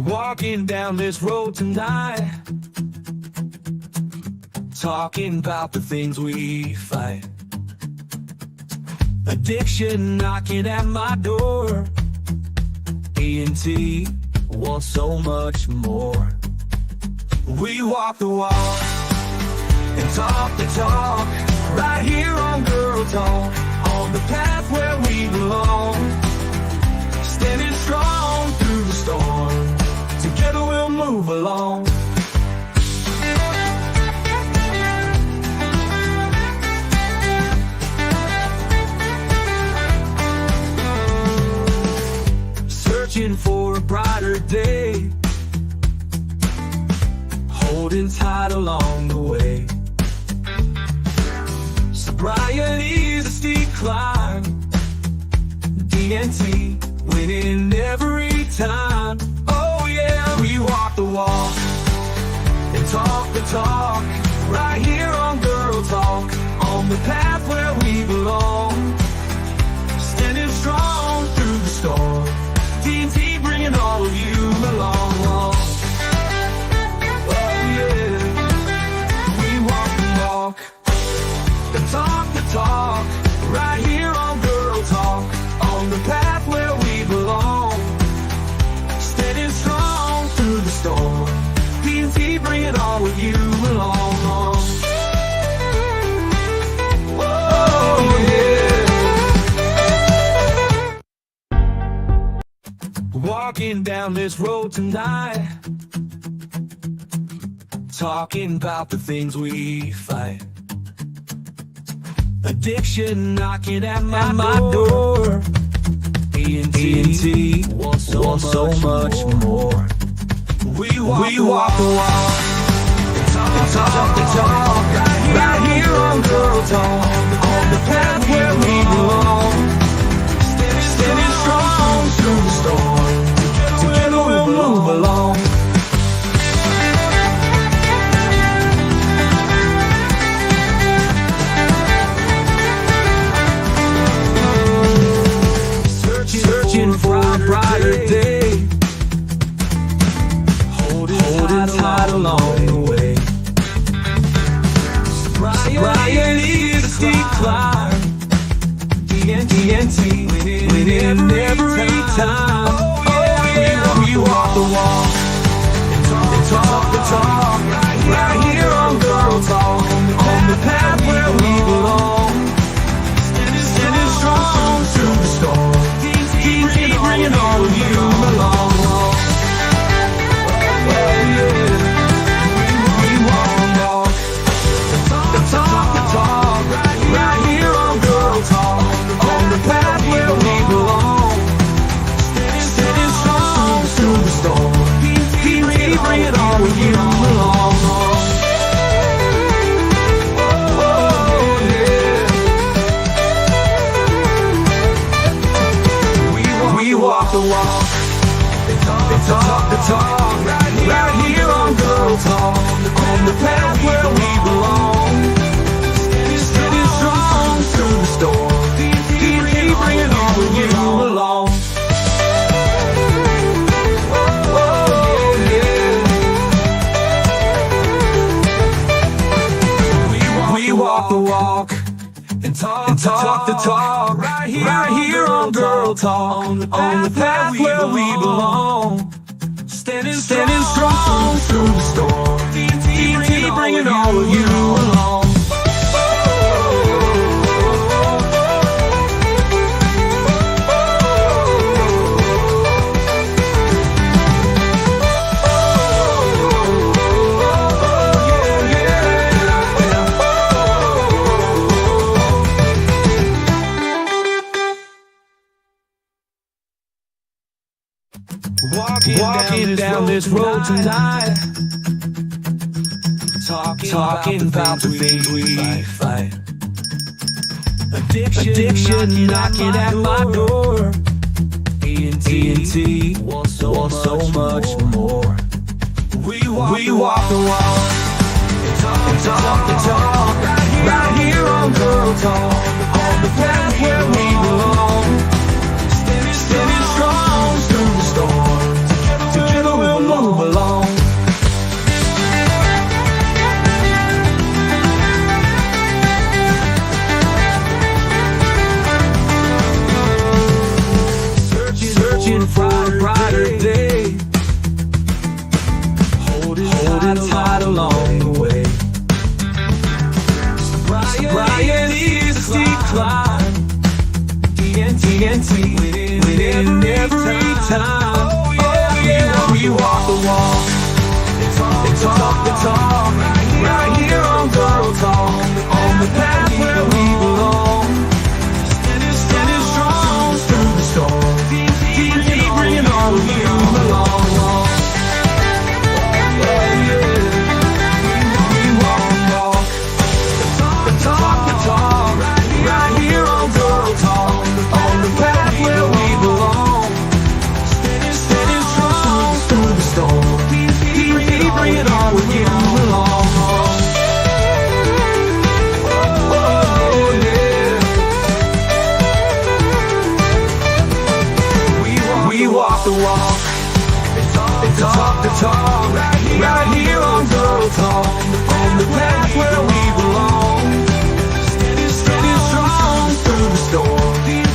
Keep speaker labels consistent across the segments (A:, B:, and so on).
A: Walking down this road tonight, talking about the things we fight. Addiction knocking at my door. E&T wants so much more. We walk the walk and talk the talk, right here on Girl Talk, on the path where we belong. Standing strong through the storm, together we'll move along. Searching for a brighter day, holding tight along the way. Sobriety's a steep climb, D&T winning every time. Oh yeah, we walk the walk and talk the talk, right here on Girl Talk, on the path where we belong. Standing strong through the storm, D&T bringing all of you along. Oh yeah, we walk the walk and talk the talk, right here on Girl Talk, on the path where we belong. Standing strong through the storm, D&T bringing all of you along. Oh yeah. Walking down this road tonight, talking about the things we fight. Addiction knocking at my door. E&T wants so much more. We walk the walk and talk the talk, right here on Girl Talk, on the path where we belong. Standing strong through the storm, together we'll move along. Searching for a brighter day, holding tight along the way. Sobriety's a steep climb, D&T winning every time. Oh yeah, we walk the walk and talk the talk, right here on Girl Talk, on the path where we belong. Standing strong through the storm, D&T bringing all of you along. Oh yeah, we walk the walk, talk the talk, right here on Girl Talk, on the path where we belong. Standing strong through the storm, D&T bringing all of you along. Walk the walk and talk the talk, right here on Girl Talk, on the path where we belong. Standing strong through the storm, D&T bringing all of you along. Oh yeah, we walk the walk and talk the talk, right here on Girl Talk, on the path where we belong. Standing strong through the storm, D&T bringing all of you along. Walking down this road tonight, talking about the things we fight. Addiction knocking at my door. E&T wants so much more. We walk the walk and talk the talk, right here on Girl Talk, on the path where we belong. Standing strong through the storm, together we'll in every time. Oh yeah, we walk the walk and talk the talk, right here on Girl Talk, on the path where we belong. Standing strong through the storm, deep bringing all of you along. The walk and talk the talk, right here on Girl Talk, on the path where we belong. Standing strong through the storm, deep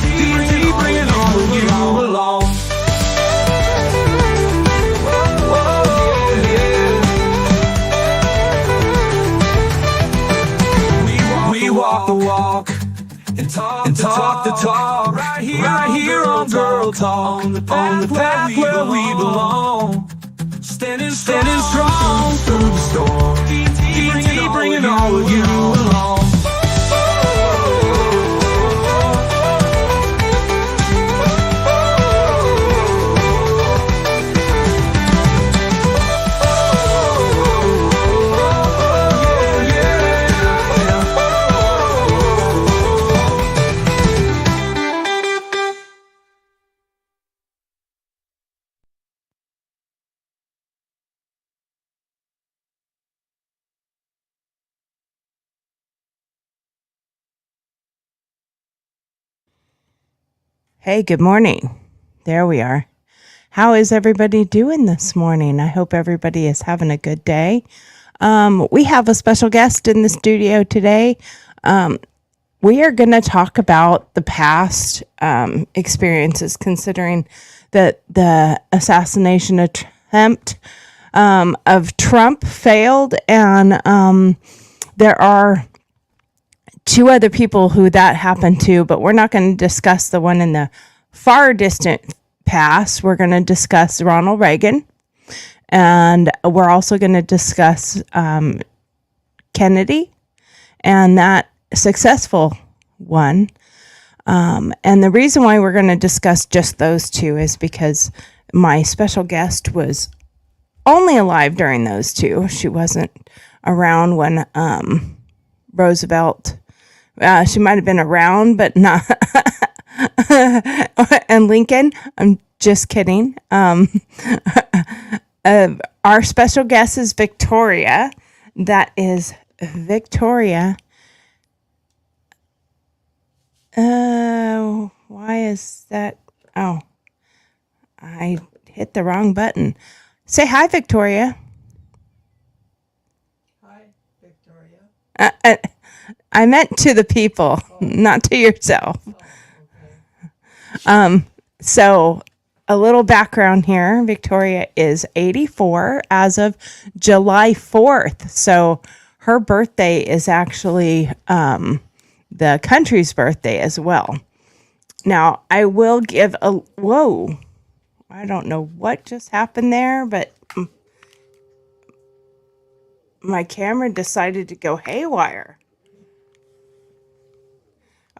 A: bringing all of you along. We walk the walk and talk the talk, right here on Girl Talk, on the path where we belong. Standing strong through the storm, deep bringing all of you along.
B: Hey, good morning. There we are. How is everybody doing this morning? I hope everybody is having a good day. We have a special guest in the studio today. We are going to talk about the past experiences, considering that the assassination attempt of Trump failed, and there are two other people who that happened to, but we're not going to discuss the one in the far distant past. We're going to discuss Ronald Reagan, and we're also going to discuss Kennedy and that successful one. And the reason why we're going to discuss just those two is because my special guest was only alive during those two. She wasn't around when Roosevelt. She might have been around, but not. And Lincoln. I'm just kidding. Our special guest is Victoria. That is Victoria. Why is that? Oh, I hit the wrong button. Say hi, Victoria.
C: Hi, Victoria.
B: I meant to the people, not to yourself.
C: Okay.
B: So a little background here. Victoria is 84 as of July 4th. So her birthday is actually the country's birthday as well. Now, I will give a... Whoa. I don't know what just happened there, but my camera decided to go haywire.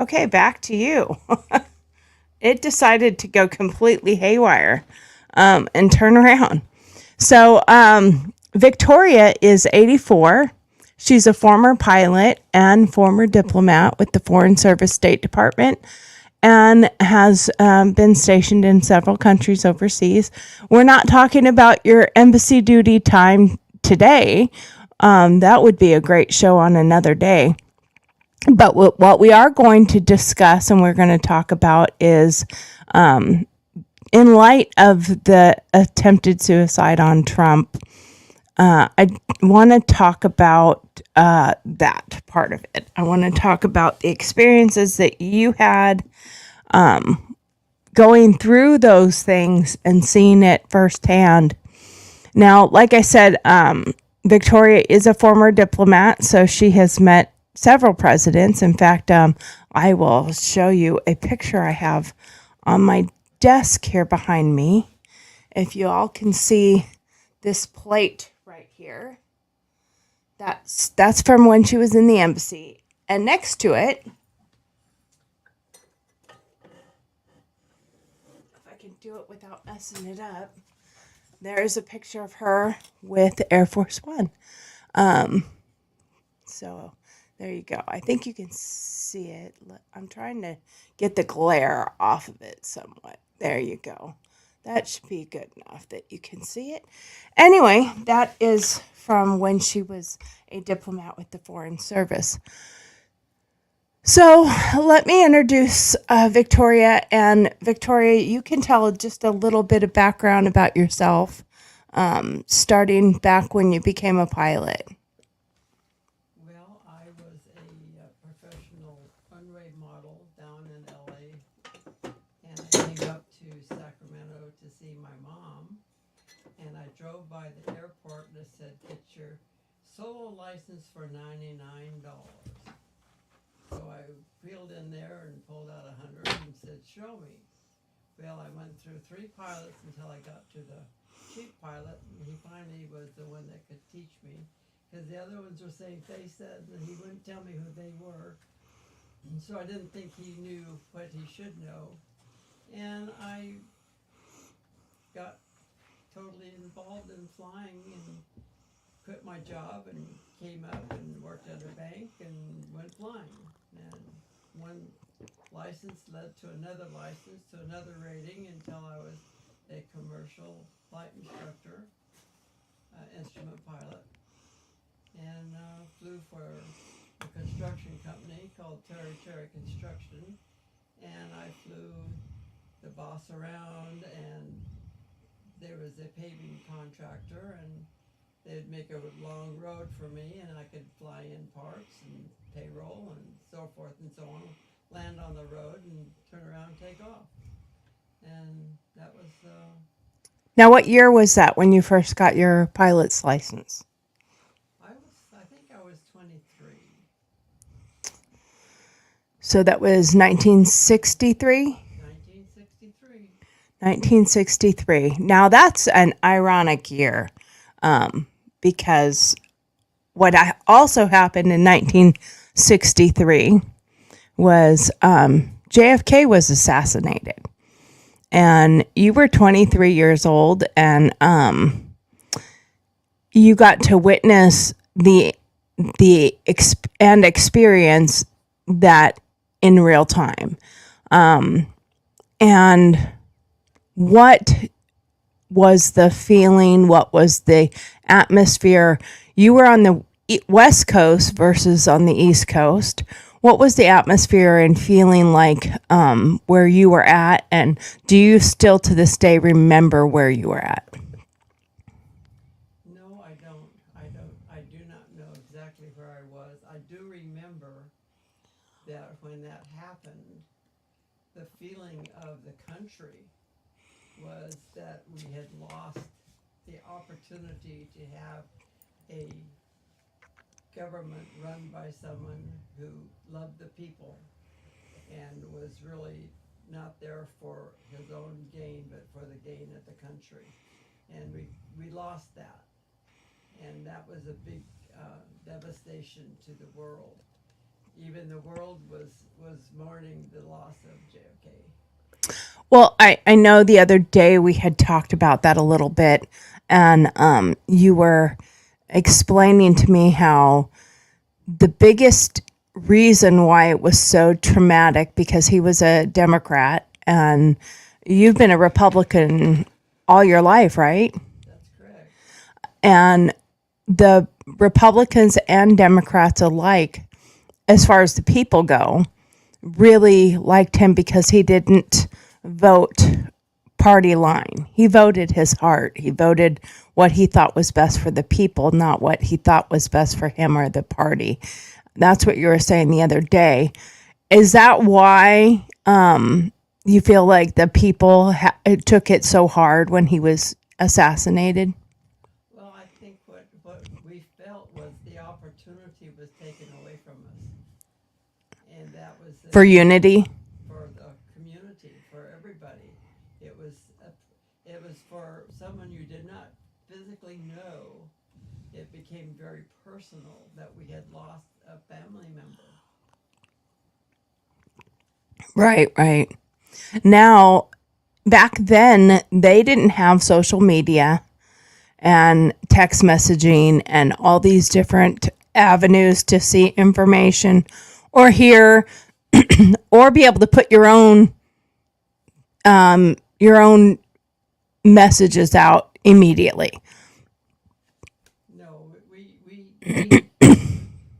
B: Okay, back to you. It decided to go completely haywire and turn around. So Victoria is 84. She's a former pilot and former diplomat with the Foreign Service State Department and has been stationed in several countries overseas. We're not talking about your embassy duty time today. That would be a great show on another day. But what we are going to discuss and we're going to talk about is, in light of the attempted suicide on Trump, I want to talk about that part of it. I want to talk about the experiences that you had going through those things and seeing it firsthand. Now, like I said, Victoria is a former diplomat, so she has met several presidents. In fact, I will show you a picture I have on my desk here behind me. If you all can see this plate right here, that's from when she was in the embassy. And next to it, if I can do it without messing it up, there's a picture of her with Air Force One. So there you go. I think you can see it. I'm trying to get the glare off of it somewhat. There you go. That should be good enough that you can see it. Anyway, that is from when she was a diplomat with the Foreign Service. So let me introduce Victoria. And Victoria, you can tell just a little bit of background about yourself, starting back when you became a pilot.
C: Well, I was a professional runway model down in LA, and I came up to Sacramento to see my mom, and I drove by the airport and it said, "Get your solo license for $99. So I wheeled in there and pulled out 100 and said, "Show me." Well, I went through 3 pilots until I got to the chief pilot, and he finally was the one that could teach me, because the other ones were saying they said that he wouldn't tell me who they were. And so I didn't think he knew what he should know. And I got totally involved in flying and quit my job and came up and worked at a bank and went flying. And one license led to another license to another rating until I was a commercial flight instructor, instrument pilot, and flew for a construction company called Terry Construction. And I flew the boss around, and there was a paving contractor, and they'd make a long road for me, and I could fly in parts and payroll and so forth and so on, land on the road and turn around and take off. And that was
B: Now, what year was that when you first got your pilot's license?
C: I think I was 23.
B: So that was 1963?
C: 1963.
B: 1963. Now, that's an ironic year, because what also happened in 1963 was JFK was assassinated. And you were 23 years old, and you got to witness and experience that in real time. And what was the feeling? What was the atmosphere? You were on the West Coast versus on the East Coast. What was the atmosphere and feeling like where you were at? And do you still to this day remember where you were at?
C: No, I don't. I do not know exactly where I was. I do remember that when that happened, the feeling of the country was that we had lost the opportunity to have a government run by someone who loved the people and was really not there for his own gain, but for the gain of the country. And we lost that. And that was a big devastation to the world. Even the world was mourning the loss of JFK.
B: Well, I know the other day we had talked about that a little bit, and you were explaining to me how the biggest reason why it was so traumatic, because he was a Democrat and you've been a Republican all your life, right?
C: That's correct.
B: And the Republicans and Democrats alike, as far as the people go, really liked him because he didn't vote party line. He voted his heart. He voted what he thought was best for the people, not what he thought was best for him or the party. That's what you were saying the other day. Is that why you feel like the people took it so hard when he was assassinated?
C: Well, I think what we felt was the opportunity was taken away from us. And that was
B: For unity?
C: for the community, for everybody. It was for someone you did not physically know. It became very personal that we had lost a family member.
B: Right, right. Now, back then, they didn't have social media and text messaging and all these different avenues to see information or hear or be able to put your own messages out immediately.
C: No, we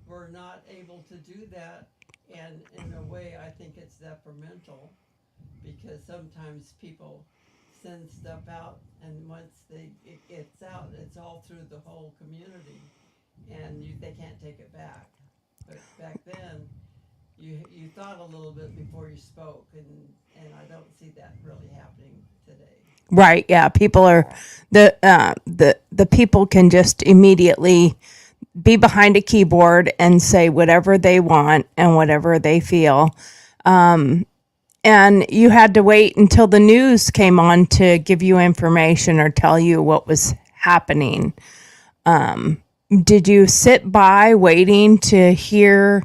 C: were not able to do that, and in a way, I think it's detrimental because sometimes people send stuff out, and once it gets out, it's all through the whole community, and they can't take it back. But back then, you thought a little bit before you spoke, and I don't see that really happening today.
B: Right, yeah, people are the people can just immediately be behind a keyboard and say whatever they want and whatever they feel. And you had to wait until the news came on to give you information or tell you what was happening. Did you sit by waiting to hear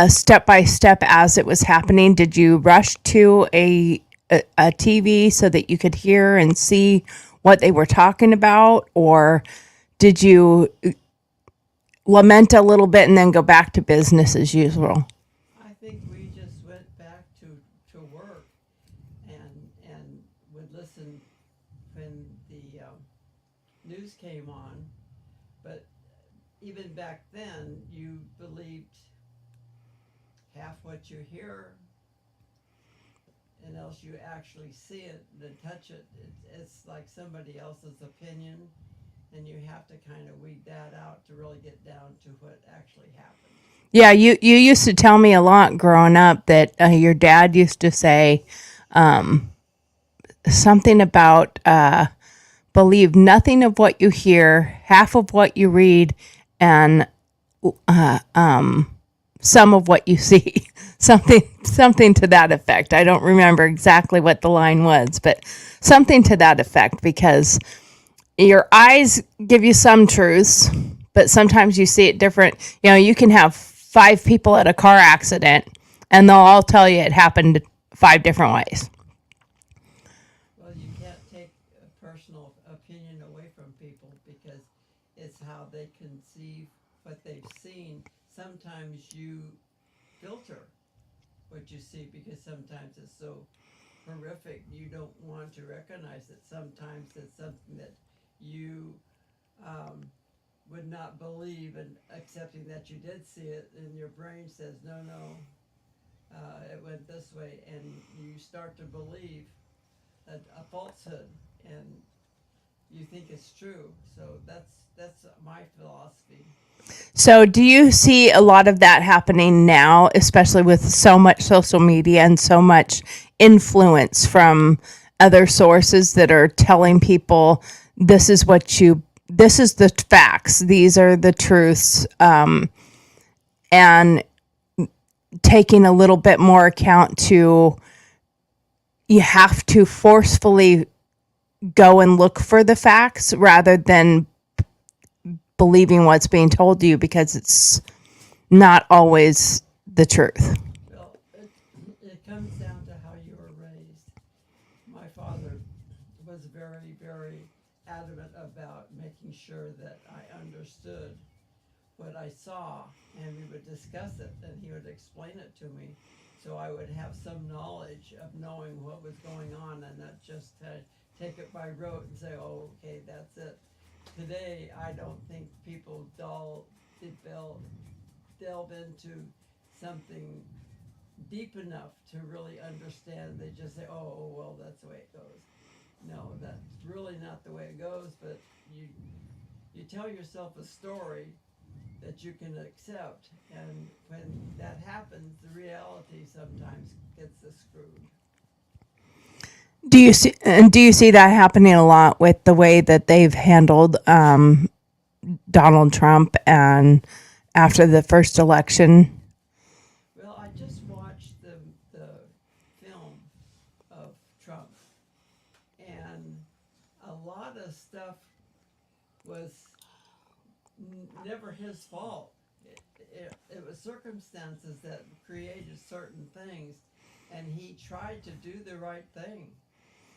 B: step by step as it was happening? Did you rush to a TV so that you could hear and see what they were talking about? Or did you lament a little bit and then go back to business as usual?
C: I think we just went back to work and would listen when the news came on. But even back then, you believed half what you hear, and else you actually see it and touch it. It's like somebody else's opinion, and you have to kind of weed that out to really get down to what actually happened.
B: Yeah, you used to tell me a lot growing up that your dad used to say something about believe nothing of what you hear, half of what you read, and some of what you see. something to that effect. I don't remember exactly what the line was, but something to that effect, because your eyes give you some truths, but sometimes you see it different. You know, you can have 5 people at a car accident and they'll all tell you it happened 5 different ways.
C: Well, you can't take a personal opinion away from people because it's how they conceive what they've seen. Sometimes you filter what you see because sometimes it's so horrific you don't want to recognize it. Sometimes it's something that you would not believe, and accepting that you did see it, and your brain says no, it went this way, and you start to believe a falsehood, and you think it's true. So that's my philosophy.
B: So, do you see a lot of that happening now, especially with so much social media and so much influence from other sources that are telling people this is the facts, these are the truths, and taking a little bit more account to you have to forcefully go and look for the facts rather than believing what's being told to you because it's not always the truth.
C: Well, it comes down to how you were raised. My father was very, very adamant about making sure that I understood what I saw, and we would discuss it, and he would explain it to me, so I would have some knowledge of knowing what was going on, and not just take it by rote and say, oh, okay, that's it. Today, I don't think people delve into something deep enough to really understand. They just say, oh, well, that's the way it goes. No, that's really not the way it goes, but you tell yourself a story that you can accept, and when that happens, the reality sometimes gets screwed.
B: Do you see that happening a lot with the way that they've handled Donald Trump and after the first election?
C: Well, I just watched the film of Trump, lot of stuff was never his fault. It was circumstances that created certain things, and he tried to do the right thing.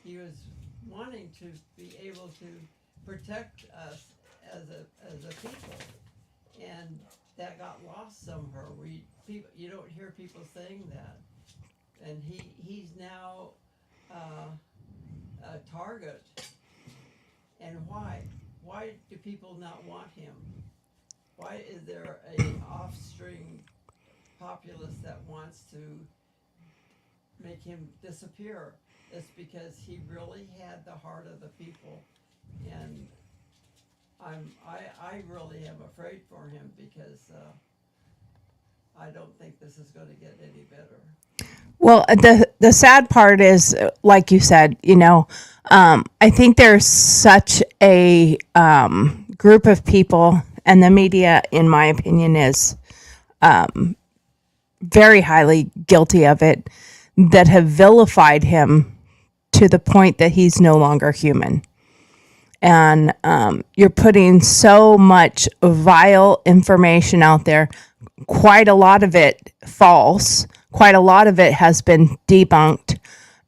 C: He was wanting to be able to protect us as a people, and that got lost somewhere. You don't hear people saying that, and he's now a target. And why? Why do people not want him? Why is there a offstring populace that wants to make him disappear? It's because he really had the heart of the people, and I really am afraid for him because I don't think this is going to get any better.
B: Well, the sad part is, like you said, I think there's such a group of people, and the media, in my opinion, is very highly guilty of it, that have vilified him to the point that he's no longer human. And you're putting so much vile information out there, quite a lot of it false, quite a lot of it has been debunked,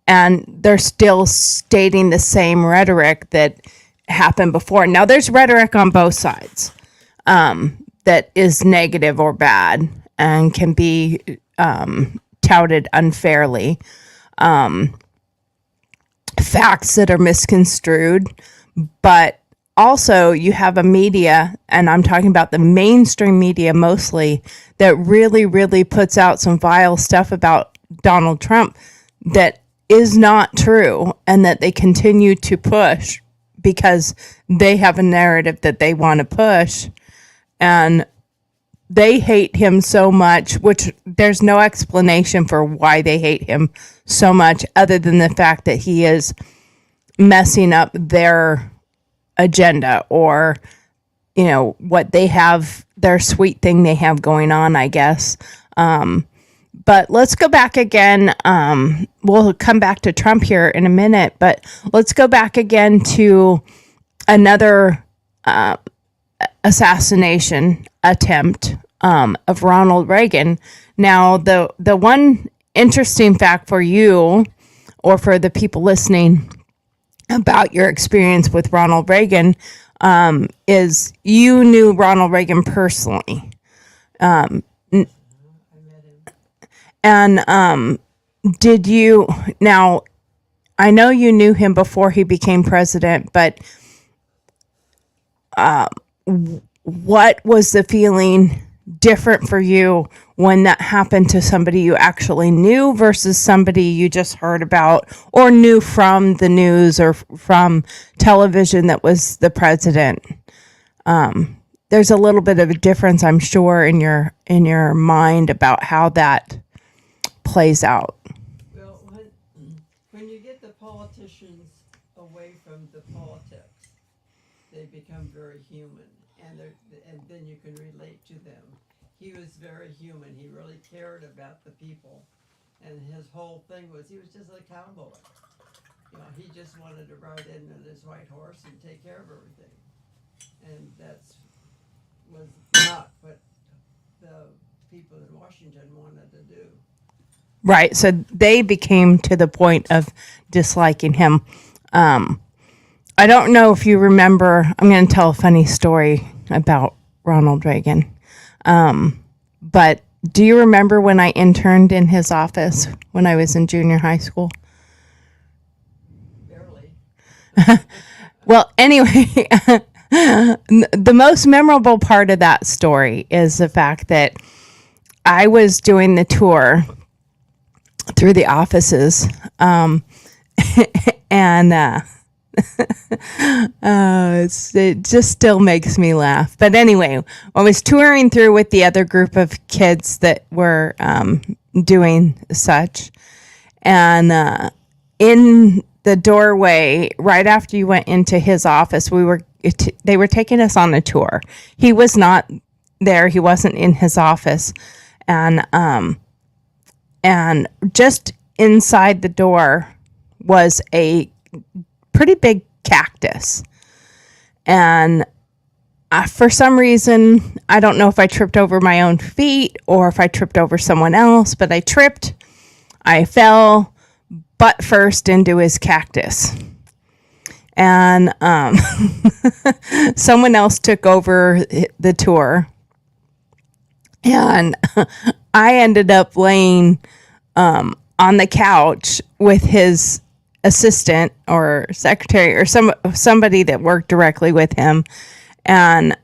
B: and they're still stating the same rhetoric that happened before. Now, there's rhetoric on both sides that is negative or bad and can be touted unfairly. Facts that are misconstrued, but also you have a media, and I'm talking about the mainstream media mostly, that really, really puts out some vile stuff about Donald Trump that is not true, and that they continue to push because they have a narrative that they want to push, and they hate him so much, which there's no explanation for why they hate him so much other than the fact that he is messing up their agenda, or what they have, their sweet thing they have going on, I guess. But let's go back again. We'll come back to Trump here in a minute, but let's go back again to another assassination attempt of Ronald Reagan. Now, the one interesting fact for you, or for the people listening, about your experience with Ronald Reagan is you knew Ronald Reagan personally.
C: I met him.
B: And did you, now, I know you knew him before he became president, but what was the feeling different for you when that happened to somebody you actually knew versus somebody you just heard about or knew from the news or from television that was the president? There's a little bit of a difference, I'm sure, in your mind about how that plays out.
C: Well, when you get the politicians away from the politics, they become very human, and then you can relate to them. He was very human. He really cared about the people, and his whole thing was he was just a cowboy. He just wanted to ride in on his white horse and take care of everything, and was not what the people in Washington wanted to do.
B: Right. So they became to the point of disliking him. I don't know if you remember, I'm going to tell a funny story about Ronald Reagan. But do you remember when I interned in his office when I was in junior high school?
C: Barely.
B: Well, anyway, the most memorable part of that story is the fact that I was doing the tour through the offices, and it just still makes me laugh. But anyway, I was touring through with the other group of kids that were doing such, and in the doorway, right after you went into his office, they were taking us on a tour. He was not there; he wasn't in his office, and just inside the door was a pretty big cactus. And for some reason, I don't know if I tripped over my own feet or if I tripped over someone else, but I tripped. I fell butt first into his cactus. And someone else took over the tour. And I ended up laying on the couch with his assistant or secretary or somebody that worked directly with him. And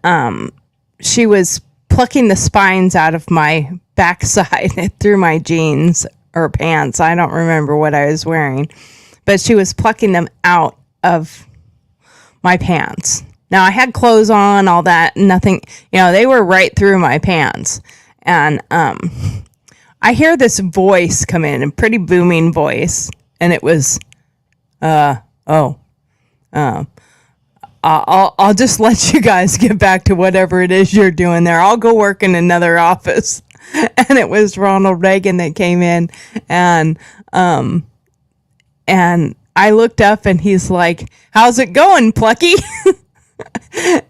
B: she was plucking the spines out of my backside through my jeans or pants. I don't remember what I was wearing, but she was plucking them out of my pants. Now I had clothes on, all that, nothing, they were right through my pants. And I hear this voice come in, a pretty booming voice, and it was, I'll just let you guys get back to whatever it is you're doing there. I'll go work in another office. And it was Ronald Reagan that came in, and I looked up and he's like, "How's it going, Plucky?"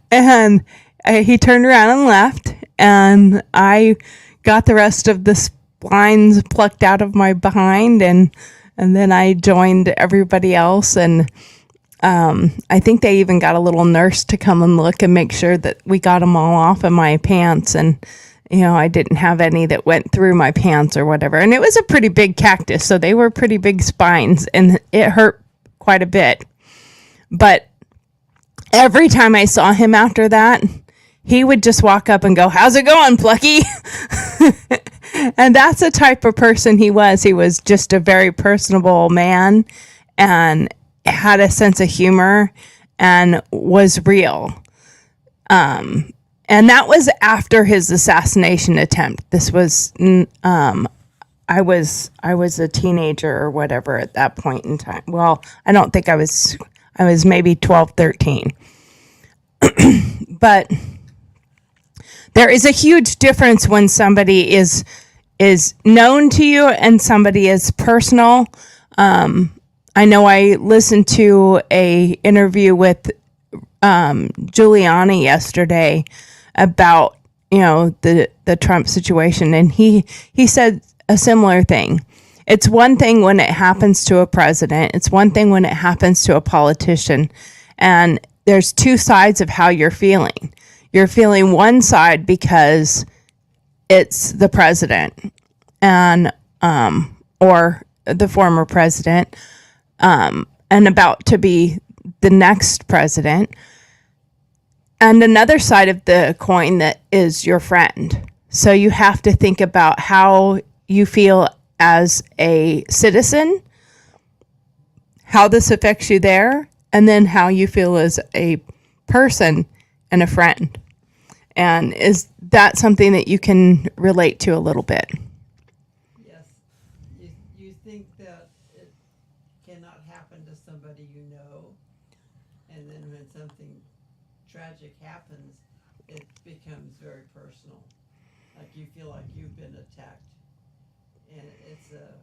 B: And he turned around and left, and I got the rest of the spines plucked out of my behind, and then I joined everybody else, and I think they even got a little nurse to come and look and make sure that we got them all off of my pants, and I didn't have any that went through my pants or whatever. And it was a pretty big cactus, so they were pretty big spines, and it hurt quite a bit. But every time I saw him after that, he would just walk up and go, "How's it going, Plucky?" And that's the type of person he was. He was just a very personable man and had a sense of humor and was real. And that was after his assassination attempt. This was, I was a teenager or whatever at that point in time. Well, I don't think I was maybe 12, 13. But there is a huge difference when somebody is known to you and somebody is personal. I know I listened to a interview with Giuliani yesterday about the Trump situation, and he said a similar thing. It's one thing when it happens to a president. It's one thing when it happens to a politician, and there's two sides of how you're feeling. You're feeling one side because it's the president and or the former president and about to be the next president. And another side of the coin that is your friend. So you have to think about how you feel as a citizen, how this affects you there, and then how you feel as a person and a friend. And is that something that you can relate to a little bit?
C: Yes. You think that it cannot happen to somebody you know, and then when something tragic happens, it becomes very personal. Like you feel like you've been attacked. And it's a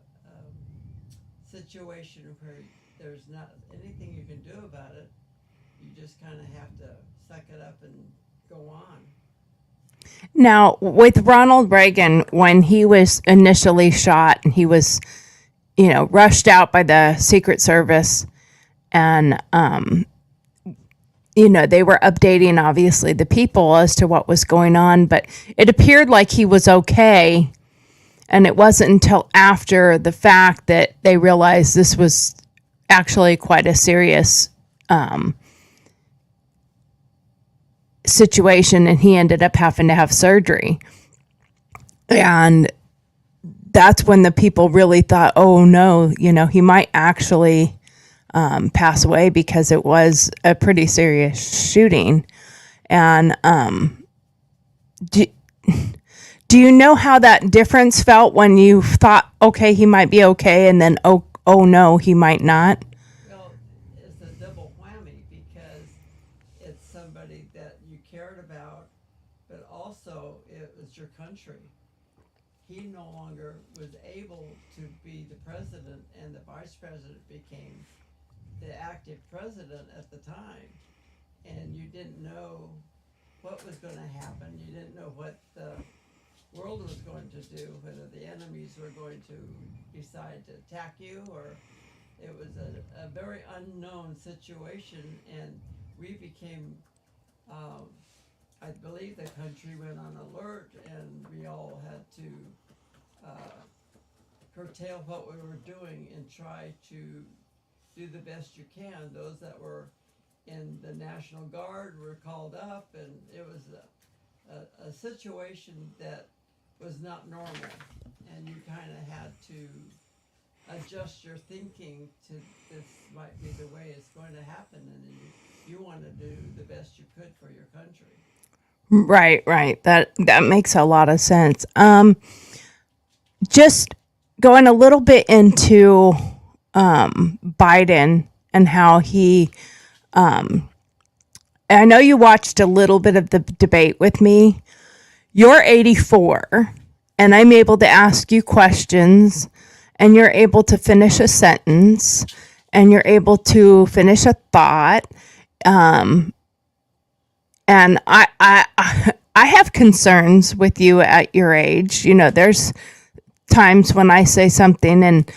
C: situation where there's not anything you can do about it. You just kind of have to suck it up and go on.
B: Now, with Ronald Reagan, when he was initially shot and he was, rushed out by the Secret Service, and, they were updating, obviously, the people as to what was going on, but it appeared like he was okay. And it wasn't until after the fact that they realized this was actually quite a serious situation, and he ended up having to have surgery. And that's when the people really thought, oh no, he might actually pass away, because it was a pretty serious shooting. And do you know how that difference felt when you thought, okay, he might be okay, and then, oh no, he might not?
C: Well, it's a double whammy, because it's somebody that you cared about, but also it was your country. He no longer was able to be the president, and the vice president became the active president at the time, and you didn't know what was going to happen. You didn't know what the world was going to do, whether the enemies were going to decide to attack you, or it was a very unknown situation, and we became, I believe the country went on alert, and we all had to curtail what we were doing and try to do the best you can. Those that were in the National Guard were called up, and it was a situation that was not normal, and you kind of had to adjust your thinking to this might be the way it's going to happen, and you want to do the best you could for your country.
B: Right. That makes a lot of sense. Just going a little bit into Biden and how he, I know you watched a little bit of the debate with me. You're 84, and I'm able to ask you questions, and you're able to finish a sentence, and you're able to finish a thought. And I have concerns with you at your age. You know, there's times when I say something and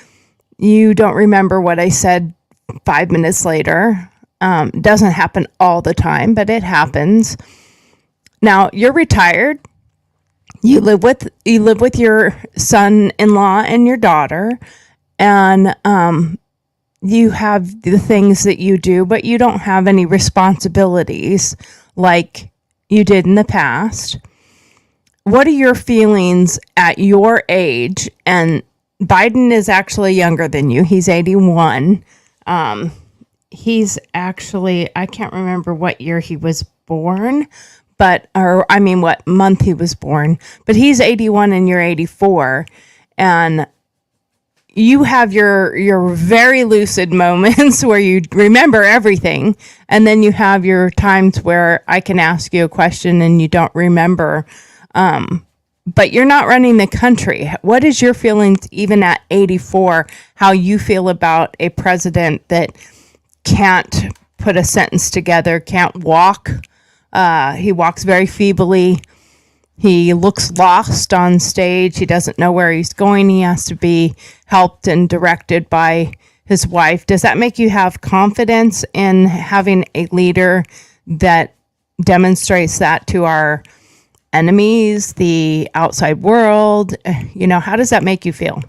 B: you don't remember what I said 5 minutes later. Doesn't happen all the time, but it happens. Now, you're retired. You live with your son-in-law and your daughter, and you have the things that you do, but you don't have any responsibilities like you did in the past. What are your feelings at your age? And Biden is actually younger than you. He's 81. He's actually, I can't remember what year he was born, what month he was born, but he's 81 and you're 84. And you have your very lucid moments where you remember everything. And then you have your times where I can ask you a question and you don't remember. But you're not running the country. What is your feelings, even at 84, how you feel about a president that can't put a sentence together, can't walk? He walks very feebly. He looks lost on stage. He doesn't know where he's going. He has to be helped and directed by his wife. Does that make you have confidence in having a leader that demonstrates that to our enemies, the outside world? You know, how does that make you feel?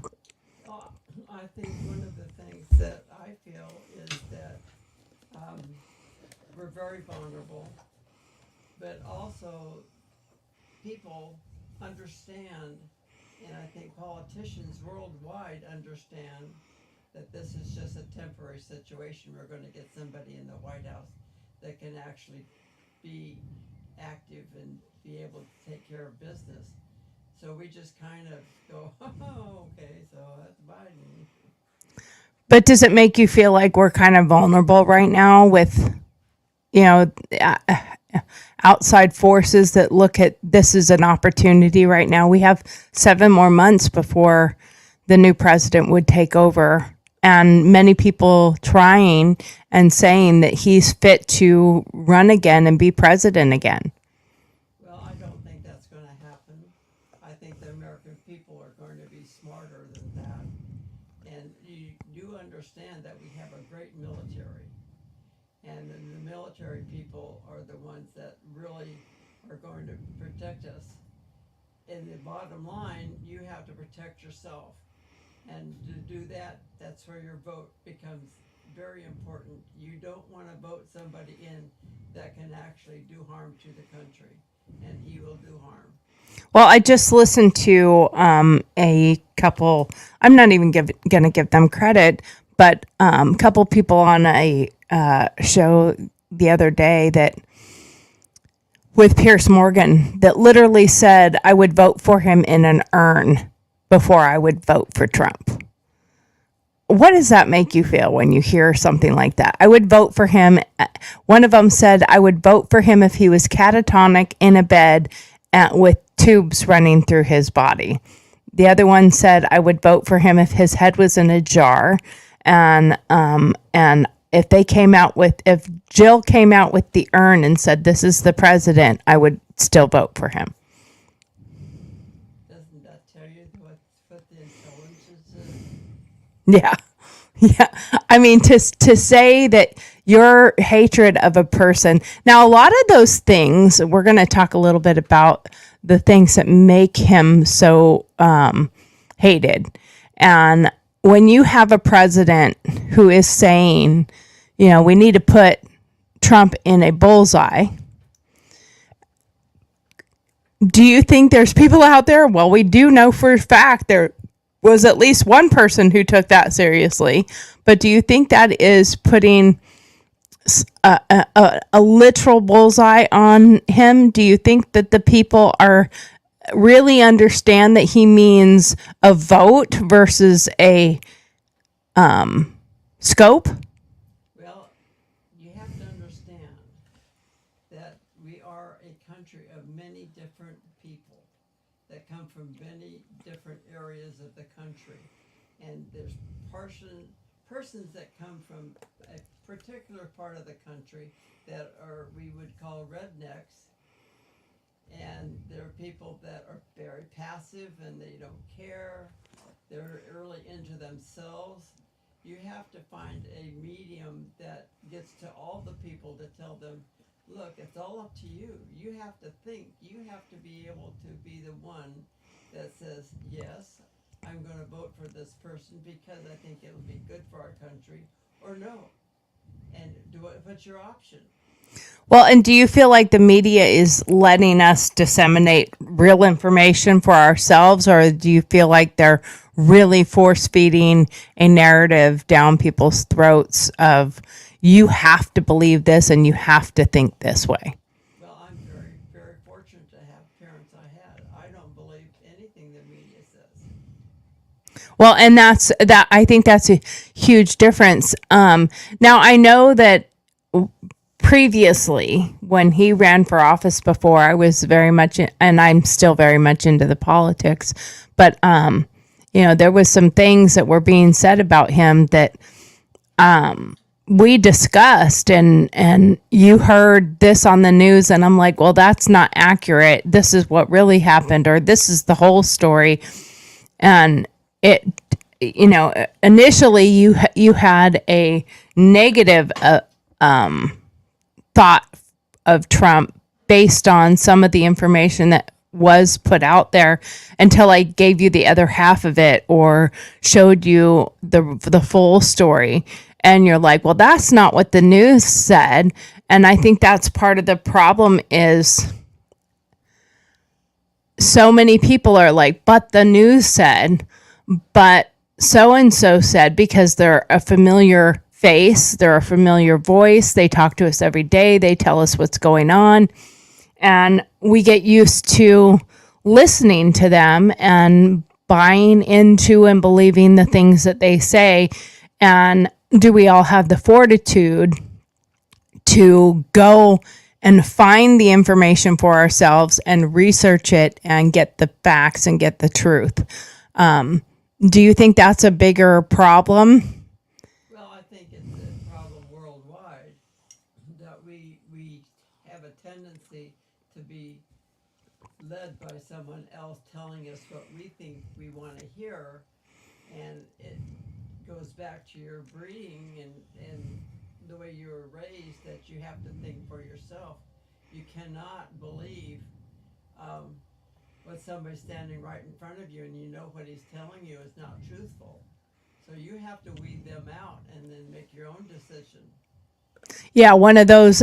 C: I think one of the things that I feel is that we're very vulnerable, but also people understand, and I think politicians worldwide understand that this is just a temporary situation. We're going to get somebody in the White House that can actually be active and be able to take care of business. So we just kind of go, oh, okay, so that's Biden.
B: But does it make you feel like we're kind of vulnerable right now with, you know, outside forces that look at this as an opportunity right now? We have 7 more months before the new president would take over, and many people trying and saying that he's fit to run again and be president again.
C: Well, I don't think that's going to happen. I think the American people are going to be smarter than that. And you do understand that we have a great military. And the military people are the ones that really are going to protect us. And the bottom line, you have to protect yourself. And to do that, that's where your vote becomes very important. You don't want to vote somebody in that can actually do harm to the country, and he will do harm.
B: Well, I just listened to a couple, I'm not even going to give them credit, but a couple people on a show the other day that with Pierce Morgan that literally said I would vote for him in an urn before I would vote for Trump. What does that make you feel when you hear something like that? I would vote for him. One of them said I would vote for him if he was catatonic in a bed with tubes running through his body. The other one said I would vote for him if his head was in a jar and if Jill came out with the urn and said, this is the president, I would still vote for him.
C: Doesn't that tell you what the intelligence is?
B: Yeah. Yeah. I mean, to say that your hatred of a person. Now, a lot of those things, we're going to talk a little bit about the things that make him so hated. And when you have a president who is saying, we need to put Trump in a bullseye, do you think there's people out there? Well, we do know for a fact there was at least one person who took that seriously. But do you think that is putting a literal bullseye on him? Do you think that the people are really understand that he means a vote versus a scope?
C: Well, you have to understand that we are a country of many different people that come from many different areas of the country. And there's persons that come from a particular part of the country that we would call rednecks. And there are people that are very passive and they don't care. They're really into themselves. You have to find a medium that gets to all the people to tell them, look, it's all up to you. You have to think. You have to be able to be the one that says, yes, I'm going to vote for this person because I think it'll be good for our country, or no. And what's your option?
B: Well, and do you feel like the media is letting us disseminate real information for ourselves, or do you feel like they're really force feeding a narrative down people's throats of you have to believe this and you have to think this way?
C: Well, I'm very, very fortunate to have parents I had. I don't believe anything the media says.
B: Well, and I think that's a huge difference. Now I know that previously, when he ran for office before, I was very much, and I'm still very much into the politics, but, there was some things that were being said about him that, we discussed and you heard this on the news and I'm like, well, that's not accurate. This is what really happened, or this is the whole story. And it, initially you had a negative, thought of Trump based on some of the information that was put out there until I gave you the other half of it or showed you the full story. And you're like, well, that's not what the news said. And I think that's part of the problem is so many people are like, but the news said, but so-and-so said, because they're a familiar face, they're a familiar voice, they talk to us every day, they tell us what's going on, and we get used to listening to them and buying into and believing the things that they say. And do we all have the fortitude to go and find the information for ourselves and research it and get the facts and get the truth? Do you think that's a bigger problem?
C: Tendency to be led by someone else telling us what we think we want to hear, and it goes back to your breeding and the way you were raised, that you have to think for yourself. You cannot believe what somebody's standing right in front of you and you know what he's telling you is not truthful. So you have to weed them out and then make your own decision.
B: Yeah, one of those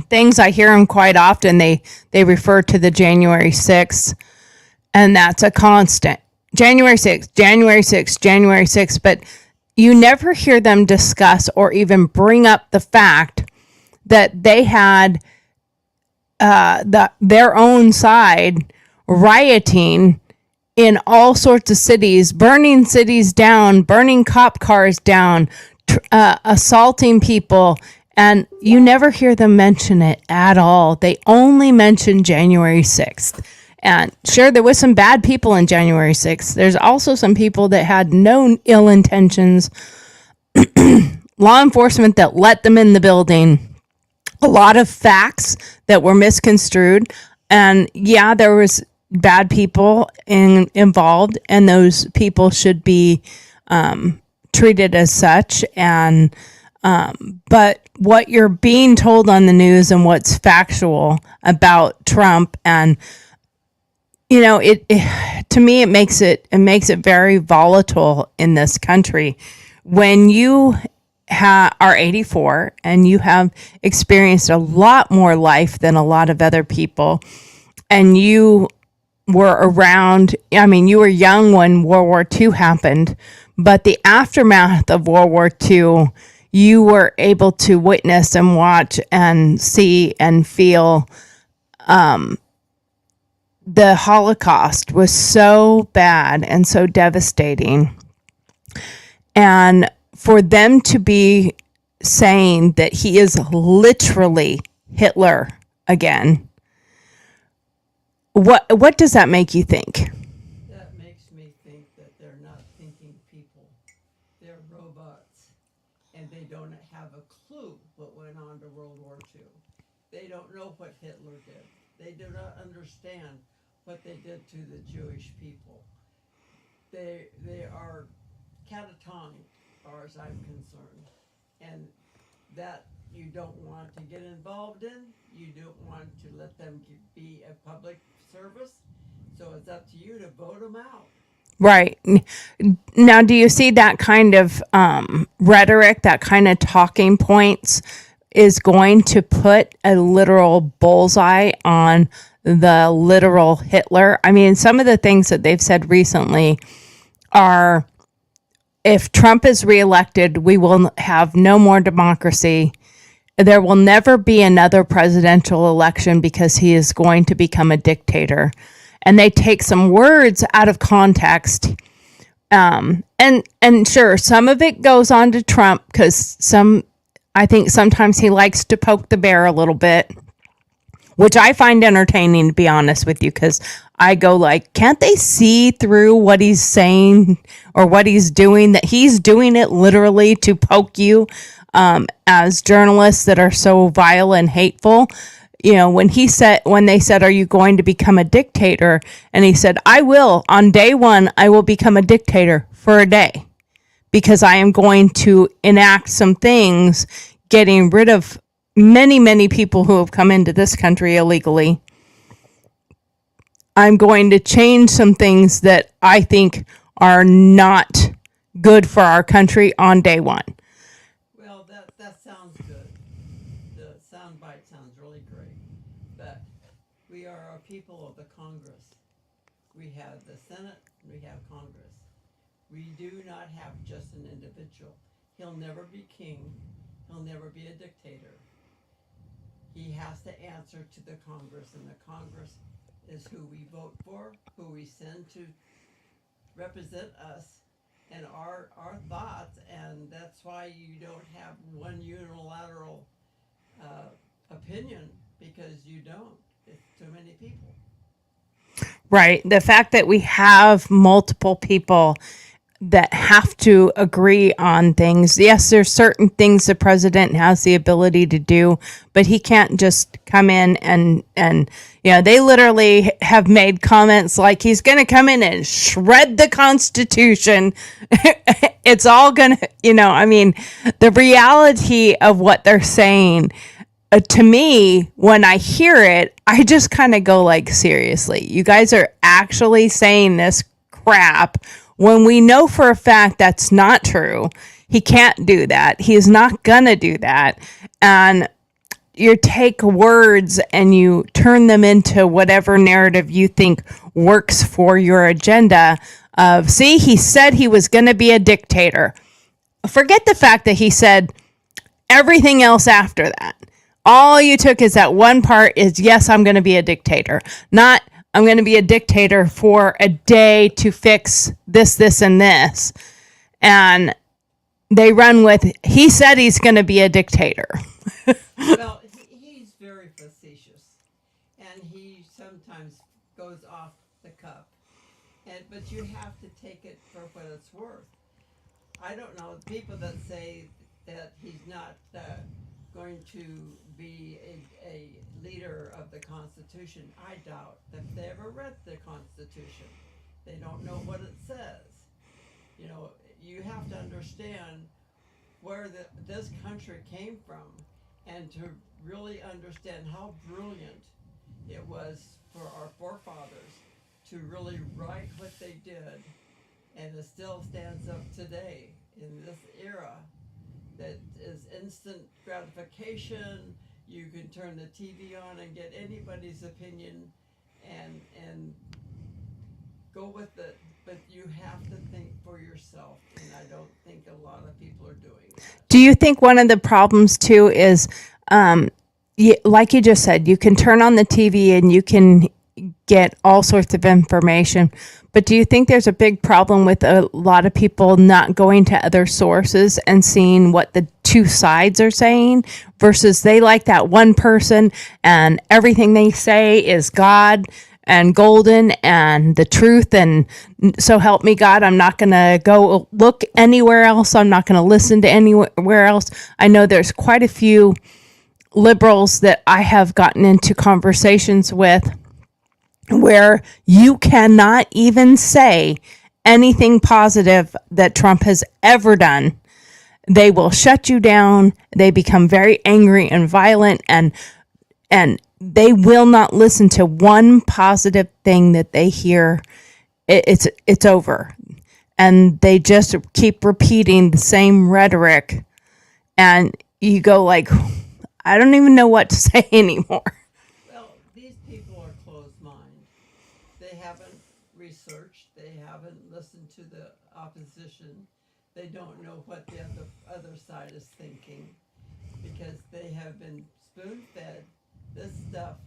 B: things I hear them quite often, they refer to the January 6th, and that's a constant. January 6th, January 6th, January 6th, but you never hear them discuss or even bring up the fact that they had their own side rioting in all sorts of cities, burning cities down, burning cop cars down, assaulting people, and you never hear them mention it at all. They only mention January 6th. And sure, there was some bad people in January 6th. There's also some people that had no ill intentions, law enforcement that let them in the building, a lot of facts that were misconstrued. And yeah, there was bad people involved, and those people should be treated as such. And but what you're being told on the news and what's factual about Trump, and it to me, it makes it very volatile in this country when you are 84 and you have experienced a lot more life than a lot of other people, and you were around. I mean, you were young when World War II happened, but the aftermath of World War II, you were able to witness and watch and see and feel. The Holocaust was so bad and so devastating. And for them to be saying that he is literally Hitler again, what does that make you think?
C: That makes me think that they're not thinking people. They're robots, and they don't have a clue what went on to World War II. They don't know what Hitler did. They do not understand what they did to the Jewish people. They are catatonic, as far as I'm concerned, and that you don't want to get involved in. You don't want to let them be a public service. So it's up to you to vote them out.
B: Right. Now, do you see that kind of rhetoric, that kind of talking points is going to put a literal bullseye on the literal Hitler? I mean, some of the things that they've said recently are, if Trump is reelected, we will have no more democracy. There will never be another presidential election because he is going to become a dictator. And they take some words out of context. And sure, some of it goes on to Trump because I think sometimes he likes to poke the bear a little bit, which I find entertaining, to be honest with you, because I go like, can't they see through what he's saying or what he's doing, that he's doing it literally to poke you as journalists that are so vile and hateful? When they said, are you going to become a dictator? And he said, I will. On day one, I will become a dictator for a day because I am going to enact some things, getting rid of many, many people who have come into this country illegally. I'm going to change some things that I think are not good for our country on day one.
C: Well, that sounds good. The soundbite sounds really great. But we are a people of the Congress. We have the Senate, we have Congress. We do not have just an individual. He'll never be king. He'll never be a dictator. He has to answer to the Congress, and the Congress is who we vote for, who we send to represent us and our thoughts, and that's why you don't have one unilateral opinion, because you don't. It's too many people.
B: Right. The fact that we have multiple people that have to agree on things. Yes, there's certain things the president has the ability to do, but he can't just come in and they literally have made comments like he's going to come in and shred the Constitution. It's all going to, the reality of what they're saying, to me, when I hear it, I just kind of go like, seriously, you guys are actually saying this crap when we know for a fact that's not true. He can't do that. He is not going to do that. And you take words and you turn them into whatever narrative you think works for your agenda of, see, he said he was going to be a dictator. Forget the fact that he said everything else after that. All you took is that one part is, yes, I'm going to be a dictator. Not, I'm going to be a dictator for a day to fix this, this, and this. And they run with, he said he's going to be a dictator.
C: Well, he's very facetious, and he sometimes goes off the cuff. But you have to take it for what it's worth. I don't know, people that say that he's not going to be a leader of the Constitution. I doubt that they ever read the Constitution. They don't know what it says. You know, you have to understand where this country came from, and to really understand how brilliant it was for our forefathers to really write what they did, and it still stands up today in this era that is instant gratification. You can turn the TV on and get anybody's opinion and go with it, but you have to think for yourself, and I don't think a lot of people are doing that.
B: Do you think one of the problems too is, like you just said, you can turn on the TV and you can get all sorts of information, but do you think there's a big problem with a lot of people not going to other sources and seeing what the two sides are saying, versus they like that one person and everything they say is God and golden and the truth, and so help me God, I'm not going to go look anywhere else. I'm not going to listen to anywhere else. I know there's quite a few liberals that I have gotten into conversations with where you cannot even say anything positive that Trump has ever done. They will shut you down. They become very angry and violent, and they will not listen to one positive thing that they hear. It's over. And they just keep repeating the same rhetoric. And you go like, I don't even know what to say anymore.
C: Well, these people are closed-minded. They haven't researched. They haven't listened to the opposition. They don't know what the other side is thinking, because they have been spoon-fed this stuff,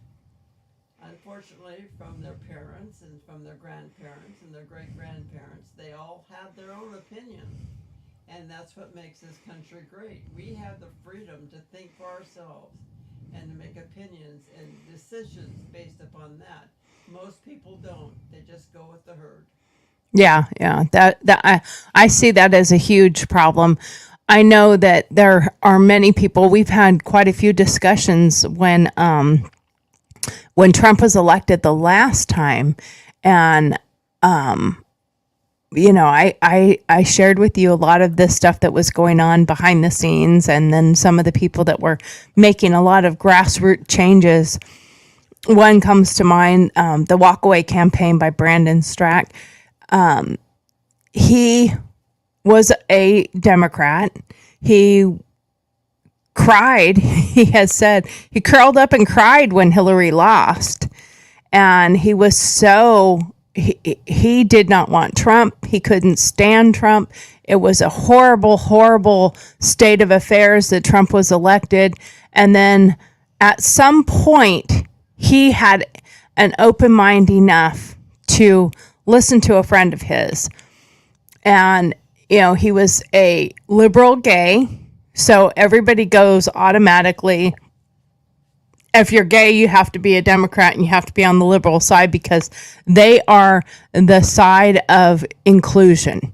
C: unfortunately, from their parents and from their grandparents and their great-grandparents. They all have their own opinion, and that's what makes this country great. We have the freedom to think for ourselves and to make opinions and decisions based upon that. Most people don't. They just go with the herd.
B: Yeah. That I see that as a huge problem. I know that there are many people. We've had quite a few discussions when Trump was elected the last time, and I shared with you a lot of this stuff that was going on behind the scenes, and then some of the people that were making a lot of grassroots changes. One comes to mind, the Walkaway campaign by Brandon Strack. He was a Democrat. He cried. He has said he curled up and cried when Hillary lost. And he was he did not want Trump. He couldn't stand Trump. It was a horrible, horrible state of affairs that Trump was elected. And then at some point, he had an open mind enough to listen to a friend of his. And he was a liberal gay, so everybody goes automatically, if you're gay, you have to be a Democrat and you have to be on the liberal side because they are the side of inclusion.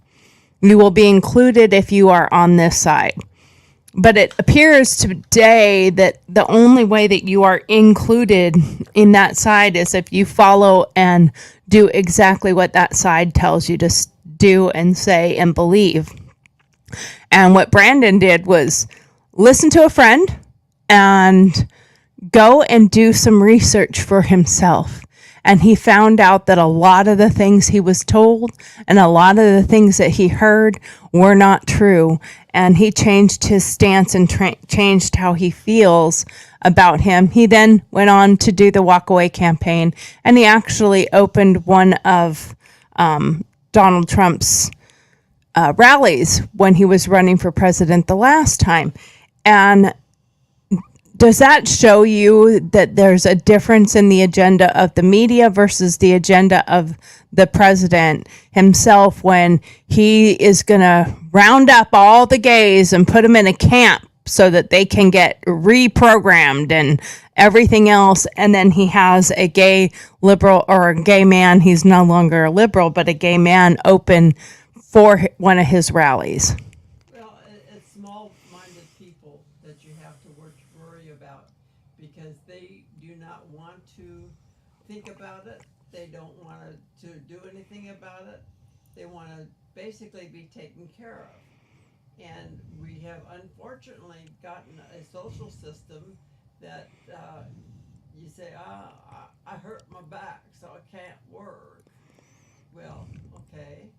B: You will be included if you are on this side. But it appears today that the only way that you are included in that side is if you follow and do exactly what that side tells you to do and say and believe. And what Brandon did was listen to a friend and go and do some research for himself. And he found out that a lot of the things he was told and a lot of the things that he heard were not true. And he changed his stance and changed how he feels about him. He then went on to do the Walkaway campaign, and he actually opened one of Donald Trump's rallies when he was running for president the last time. And does that show you that there's a difference in the agenda of the media versus the agenda of the president himself, when he is going to round up all the gays and put them in a camp so that they can get reprogrammed and everything else? And then he has a gay liberal, or a gay man, he's no longer a liberal, but a gay man open for one of his rallies.
C: Well, it's small-minded you have to worry about, because they do not want to think about it. They don't want to do anything about it. They want to basically be taken care of. And we have unfortunately gotten a social system that you say, I hurt my back, so I can't work. Well, okay.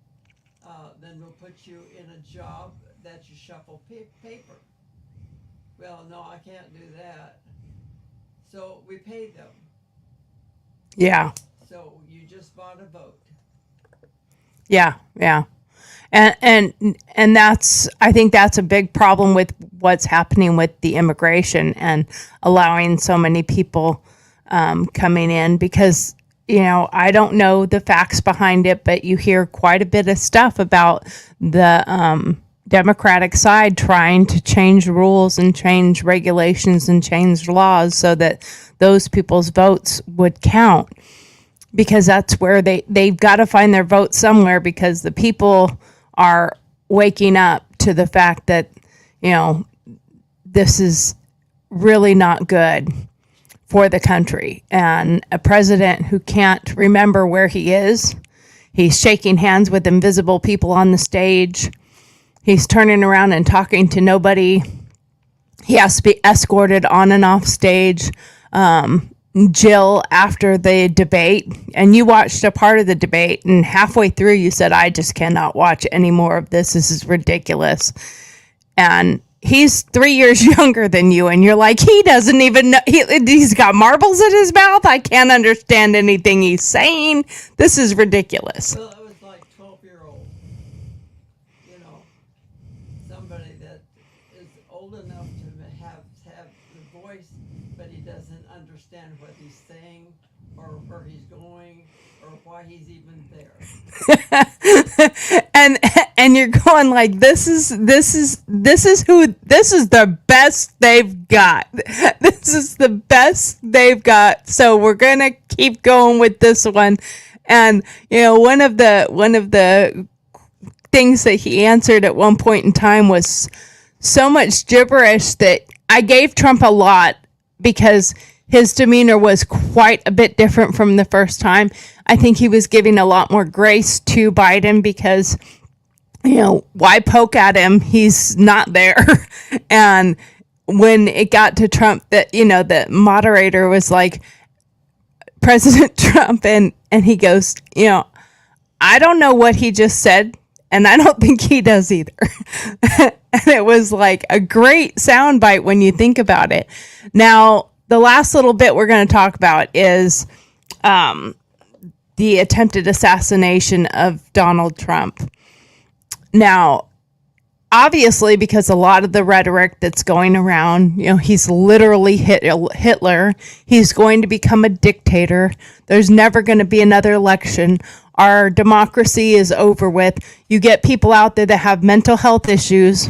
C: Then we'll put you in a job that you shuffle paper. Well, no, I can't do that. So we pay them.
B: Yeah.
C: So you just bought a vote.
B: Yeah. Yeah. And that's, I think that's a big problem with what's happening with the immigration and allowing so many people coming in, because, you know, I don't know the facts behind it, but you hear quite a bit of stuff about the Democratic side trying to change rules and change regulations and change laws so that those people's votes would count, because that's where they've got to find their vote somewhere, because the people are waking up to the fact that, you know, this is really not good for the country. And a president who can't remember where he is, he's shaking hands with invisible people on the stage, he's turning around and talking to nobody, he has to be escorted on and off stage. Jill, after the debate, and you watched a part of the debate, and halfway through you said, I just cannot watch any more of this. This is ridiculous. And he's 3 years younger than you, and you're like, he doesn't even know. He's got marbles in his mouth. I can't understand anything he's saying. This is ridiculous.
C: Well, it was like 12-year-old. You know, somebody that is old enough to have the voice, but he doesn't understand what he's saying or where he's going or why he's even there.
B: and you're going like, this is the best they've got. This is the best they've got. So we're gonna keep going with this one. And you know, one of the things that he answered at one point in time was so much gibberish that I gave Trump a lot, because his demeanor was quite a bit different from the first time. I think he was giving a lot more grace to Biden, because, you know, why poke at him? He's not there. And when it got to Trump, that, you know, the moderator was like, President Trump, and he goes, you know, I don't know what he just said, and I don't think he does either. And it was like a great soundbite when you think about it. Now, the last little bit we're going to talk about is the attempted assassination of Donald Trump. Now, obviously, because a lot of the rhetoric that's going around, you know, he's literally Hitler. He's going to become a dictator. There's never going to be another election. Our democracy is over with. You get people out there that have mental health issues,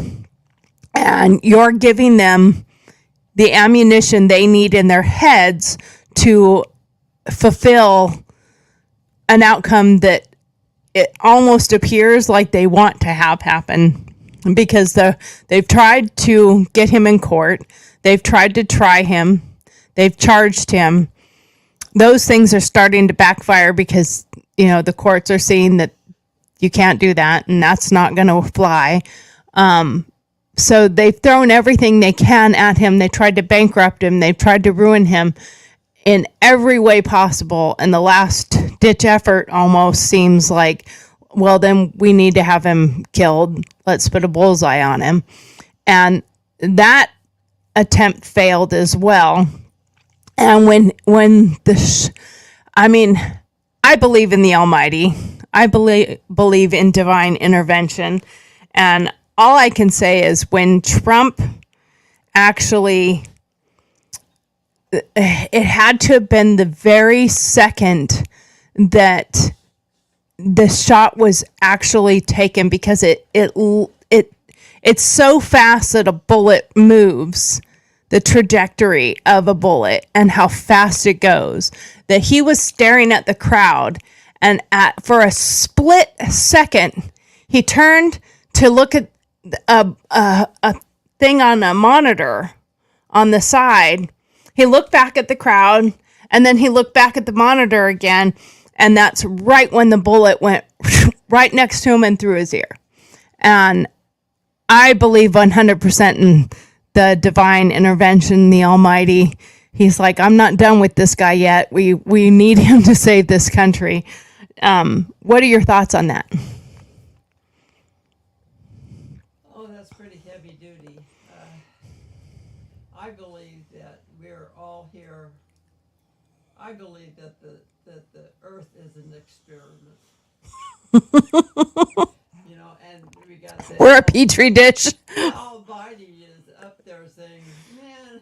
B: and you're giving them the ammunition they need in their heads to fulfill an outcome that it almost appears like they want to have happen, because they've tried to get him in court. They've tried to try him. They've charged him. Those things are starting to backfire, because, you know, the courts are seeing that you can't do that, and that's not going to fly. So they've thrown everything they can at him. They tried to bankrupt him. They've tried to ruin him in every way possible. And the last ditch effort almost seems like, well, then we need to have him killed. Let's put a bullseye on him. And that attempt failed as well. And I believe in the Almighty. I believe in divine intervention. And all I can say is, when Trump actually, it had to have been the very second that the shot was actually taken, because it's so fast that a bullet moves, the trajectory of a bullet and how fast it goes, that he was staring at the crowd, and for a split second he turned to look at a thing on a monitor on the side. He looked back at the crowd, and then he looked back at the monitor again, and that's right when the bullet went right next to him and through his ear. And I believe 100% in the divine intervention, the Almighty. He's like, I'm not done with this guy yet. We need him to save this country. What are your thoughts on that?
C: Oh, that's pretty heavy duty. I believe that we're all here. I believe that the Earth is an experiment. You know, and we got that.
B: We're a petri dish.
C: Almighty is up there saying, "Man,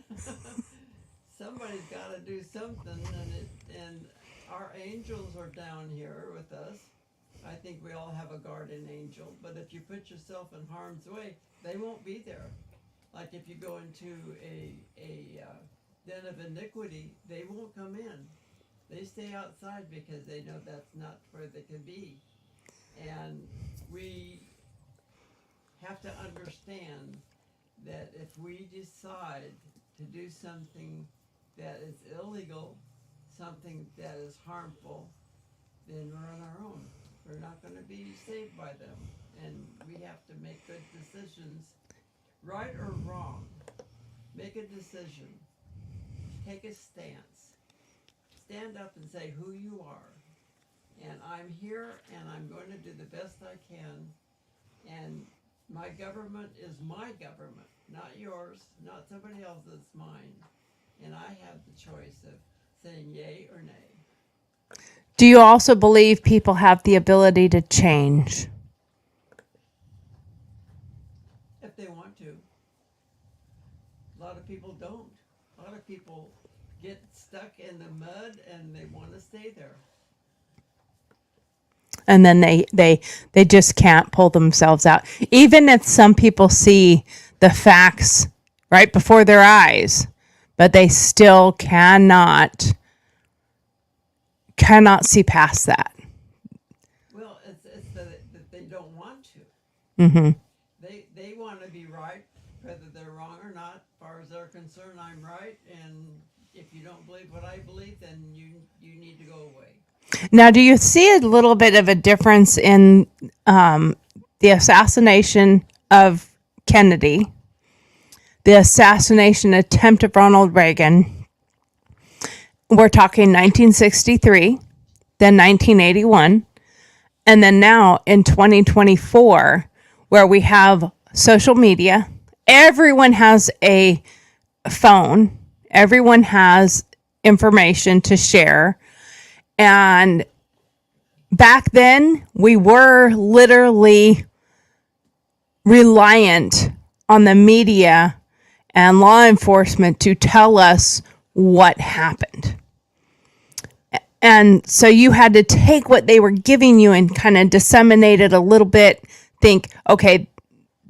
C: somebody's got to do something," and our angels are down here with us. I think we all have a guardian angel, but if you put yourself in harm's way, they won't be there. Like if you go into a den of iniquity, they won't come in. They stay outside because they know that's not where they can be. And we have to understand that if we decide to do something that is illegal, something that is harmful, then we're on our own. We're not going to be saved by them. And we have to make good decisions, right or wrong. Make a decision. Take a stance. Stand up and say who you are. And I'm here and I'm going to do the best I can. And my government is my government, not yours, not somebody else's, mine. And I have the choice of saying yay or nay.
B: Do you also believe people have the ability to change?
C: If they want to. A lot of people don't. A lot of people get stuck in the mud and they want to stay there.
B: And then they just can't pull themselves out. Even if some people see the facts right before their eyes, but they still cannot see past that.
C: Well, it's that they don't want to.
B: Mm-hmm.
C: They want to be right, whether they're wrong or not. As far as they're concerned, I'm right, and if you don't believe what I believe, then you need to go away.
B: Now, do you see a little bit of a difference in the assassination of Kennedy, the assassination attempt of Ronald Reagan? We're talking 1963, then 1981, and then now in 2024, where we have social media. Everyone has a phone. Everyone has information to share. And back then, we were literally reliant on the media and law enforcement to tell us what happened. And so you had to take what they were giving you and kind of disseminate it a little bit, think, okay,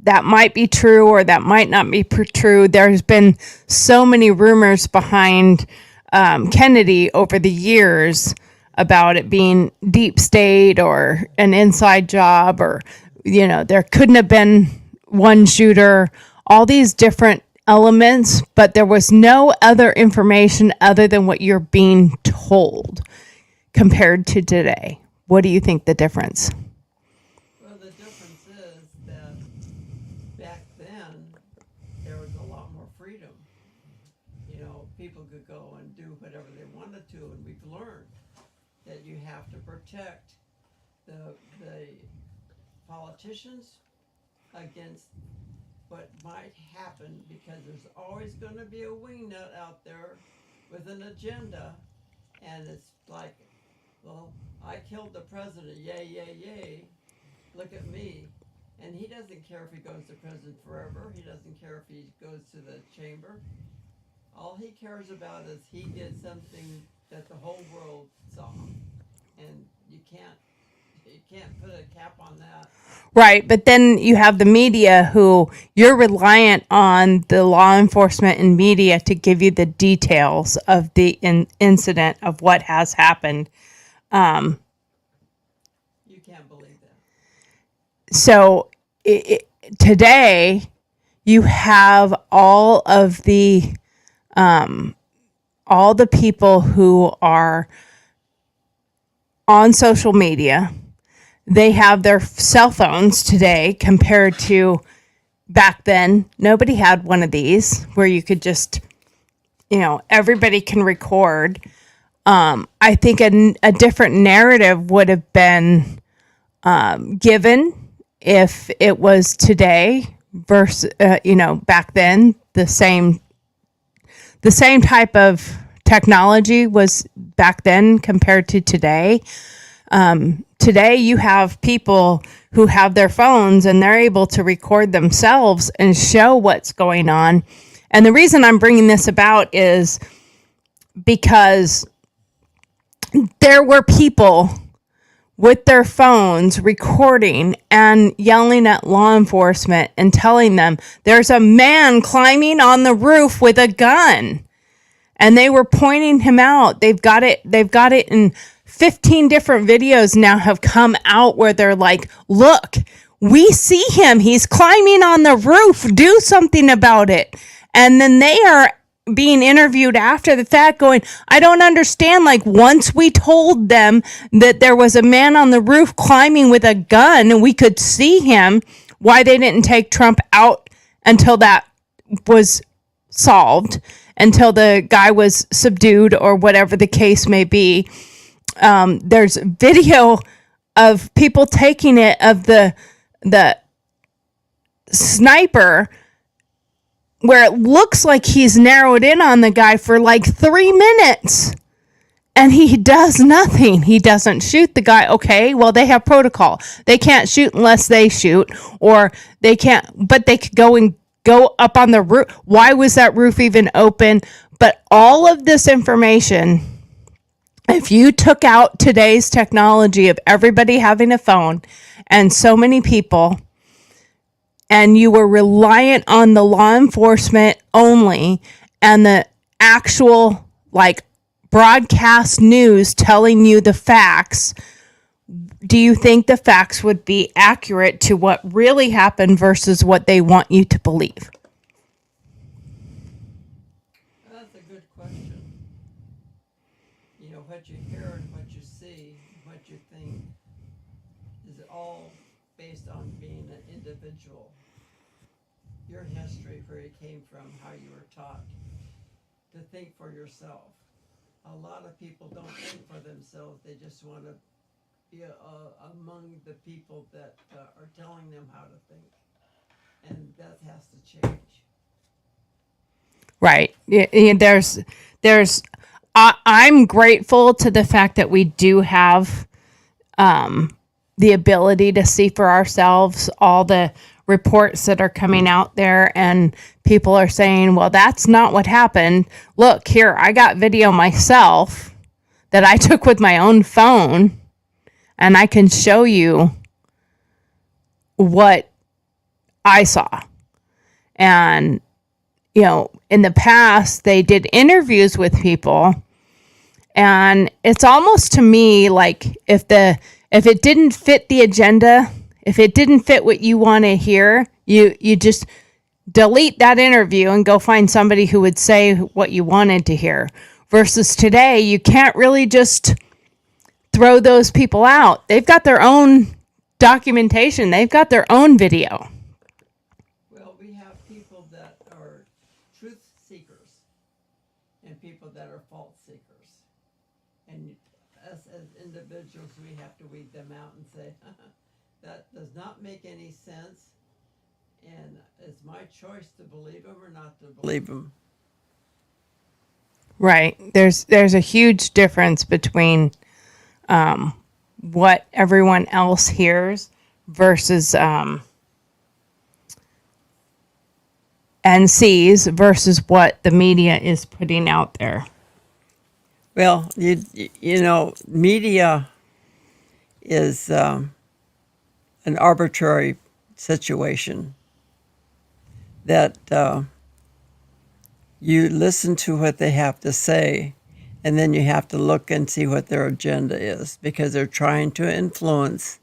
B: that might be true or that might not be true. There's been so many rumors behind Kennedy over the years about it being deep state or an inside job, or, you know, there couldn't have been one shooter, all these different elements, but there was no other information other than what you're being told compared to today. What do you think the difference?
C: Well, the difference is that back then, there was a lot more freedom. You know, people could go and do whatever they wanted to, and we've learned that you have to protect the politicians against what might happen, because there's always going to be a wingnut out there with an agenda, and it's like, well, I killed the president, yay, yay, yay, look at me. And he doesn't care if he goes to prison forever. He doesn't care if he goes to the chamber. All he cares about is he did something that the whole world saw. And you can't put a cap on that.
B: Right, but then you have the media who you're reliant on the law enforcement and media to give you the details of the incident of what has happened.
C: You can't believe that.
B: So today you have all of the all the people who are on social media, they have their cell phones today compared to back then. Nobody had one of these where you could just, everybody can record. I think a different narrative would have been given if it was today versus, back then. The same type of technology was back then compared to today. Today you have people who have their phones and they're able to record themselves and show what's going on. And the reason I'm bringing this about is because there were people with their phones recording and yelling at law enforcement and telling them there's a man climbing on the roof with a gun. And they were pointing him out. They've got it in 15 different videos now have come out where they're like, look, we see him. He's climbing on the roof. Do something about it. And then they are being interviewed after the fact going, I don't understand. Like, once we told them that there was a man on the roof climbing with a gun and we could see him, why they didn't take Trump out until that was solved, until the guy was subdued or whatever the case may be. There's video of people taking it of the sniper where it looks like he's narrowed in on the guy for like 3 minutes and he does nothing. He doesn't shoot the guy. Okay, well, they have protocol. They can't shoot unless they shoot, or they can't, but they could go up on the roof. Why was that roof even open? But all of this information, if you took out today's technology of everybody having a phone and so many people, and you were reliant on the law enforcement only and the actual broadcast news telling you the facts, do you think the facts would be accurate to what really happened versus what they want you to believe?
C: That's a good question. What you hear and what you see, what you think is all based on being an individual. Your history, where you came from, how you were taught to think for yourself. A lot of people don't think for themselves. They just want to be among the people that are telling them how to think. And that has to change.
B: Right. I'm grateful to the fact that we do have the ability to see for ourselves all the reports that are coming out there, and people are saying, well, that's not what happened. Look, here, I got video myself that I took with my own phone, and I can show you what I saw. And, in the past, they did interviews with people, and it's almost to me like if it didn't fit the agenda, if it didn't fit what you want to hear, you just delete that interview and go find somebody who would say what you wanted to hear. Versus today, you can't really just throw those people out. They've got their own documentation. They've got their own video.
C: Well, we have people that are truth seekers and people that are fault seekers. And us as individuals, we have to weed them out and say, that does not make any sense, and it's my choice to believe them or not to believe them.
B: Right. There's a huge difference between what everyone else hears versus and sees versus what the media is putting out there.
C: Well, media is an arbitrary situation that you listen to what they have to say, and then you have to look and see what their agenda is, because they're trying to influence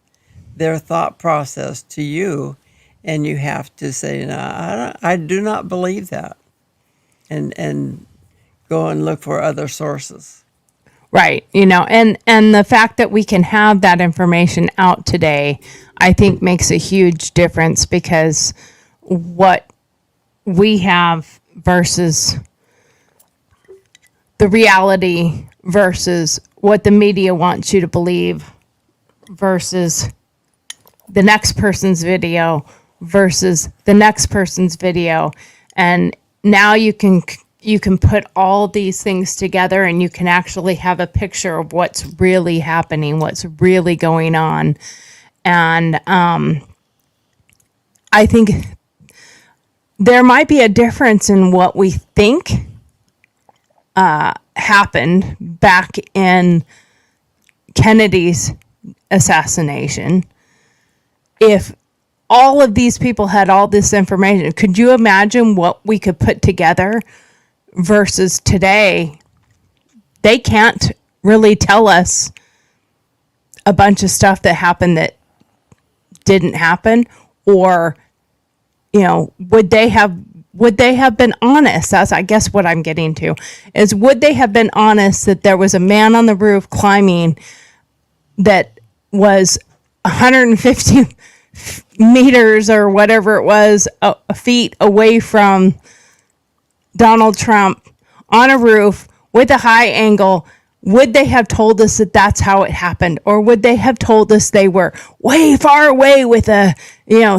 C: their thought process to you, and you have to say, no, I do not believe that. And go and look for other sources.
B: Right. And the fact that we can have that information out today, I think makes a huge difference, because what we have versus the reality versus what the media wants you to believe versus the next person's video versus the next person's video. And now you can put all these things together, and you can actually have a picture of what's really happening, what's really going on. And I think there might be a difference in what we think happened back in Kennedy's assassination. If all of these people had all this information, could you imagine what we could put together versus today? They can't really tell us a bunch of stuff that happened that didn't happen, or would they have been honest? That's, I guess, what I'm getting to is, would they have been honest that there was a man on the roof climbing that was 150 meters or whatever it was, feet away from Donald Trump on a roof with a high angle? Would they have told us that that's how it happened? Or would they have told us they were way far away with a,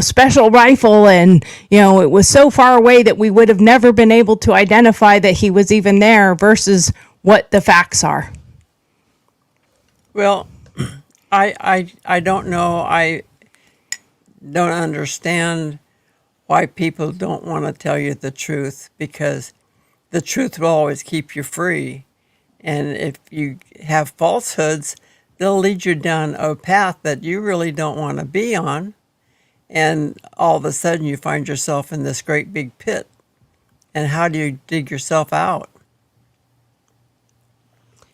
B: special rifle, and, it was so far away that we would have never been able to identify that he was even there, versus what the facts are?
C: Well, I don't know. I don't understand why people don't want to tell you the truth, because the truth will always keep you free. And if you have falsehoods, they'll lead you down a path that you really don't want to be on. And all of a sudden you find yourself in this great big pit. And how do you dig yourself out?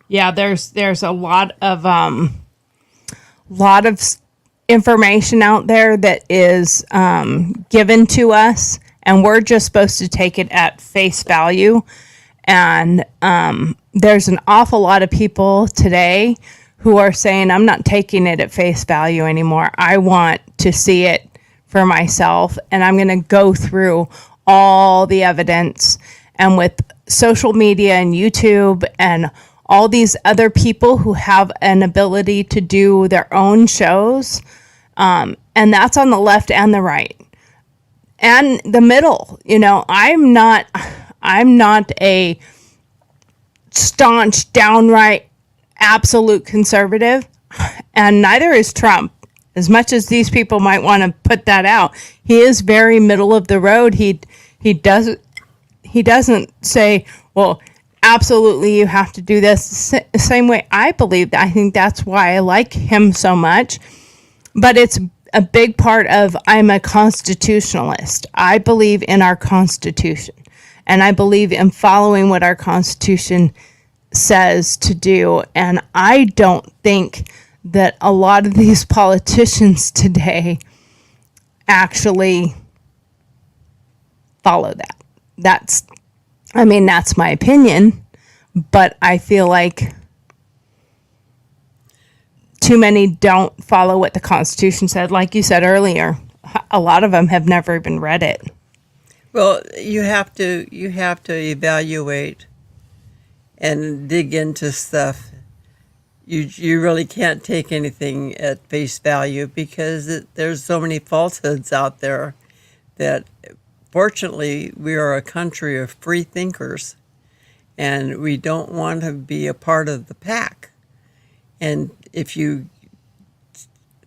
B: Yeah, there's a lot of information out there that is given to us, and we're just supposed to take it at face value. And there's an awful lot of people today who are saying, I'm not taking it at face value anymore. I want to see it for myself, and I'm going to go through all the evidence. And with social media and YouTube and all these other people who have an ability to do their own shows, and that's on the left and the right and the middle. I'm not a staunch, downright, absolute conservative, and neither is Trump. As much as these people might want to put that out, he is very middle of the road. He doesn't say, well, absolutely you have to do this the same way I believe. I think that's why I like him so much. But it's a big part of, I'm a constitutionalist. I believe in our Constitution. And I believe in following what our Constitution says to do. And I don't think that a lot of these politicians today actually follow that. That's my opinion. But I feel like too many don't follow what the Constitution said. Like you said earlier, a lot of them have never even read it.
C: Well, you have to evaluate and dig into stuff. You really can't take anything at face value, because there's so many falsehoods out there that, fortunately, we are a country of free thinkers, and we don't want to be a part of the pack. And if you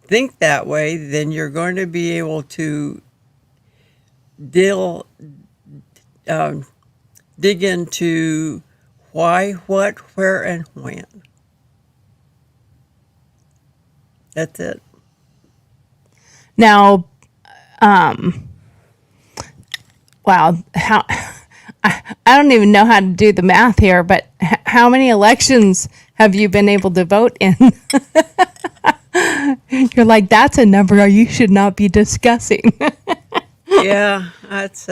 C: think that way, then you're going to be able to dig into why, what, where, and when. That's it.
B: Now, wow, I don't even know how to do the math here, but how many elections have you been able to vote in? You're like, that's a number you should not be discussing.
C: Yeah, that's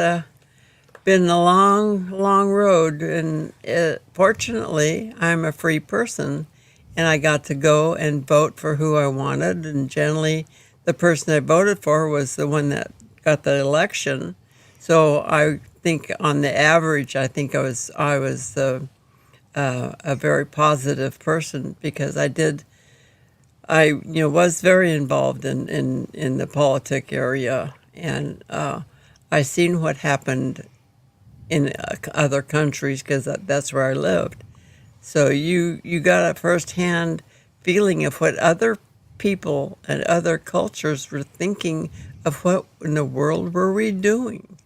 C: been a long, long road, and fortunately, I'm a free person, and I got to go and vote for who I wanted. And generally, the person I voted for was the one that got the election. So I think, on the average, I think I was a very positive person because I was very involved in the politic area, and I seen what happened in other countries because that's where I lived. So you got a firsthand feeling of what other people and other cultures were thinking of what in the world were we doing.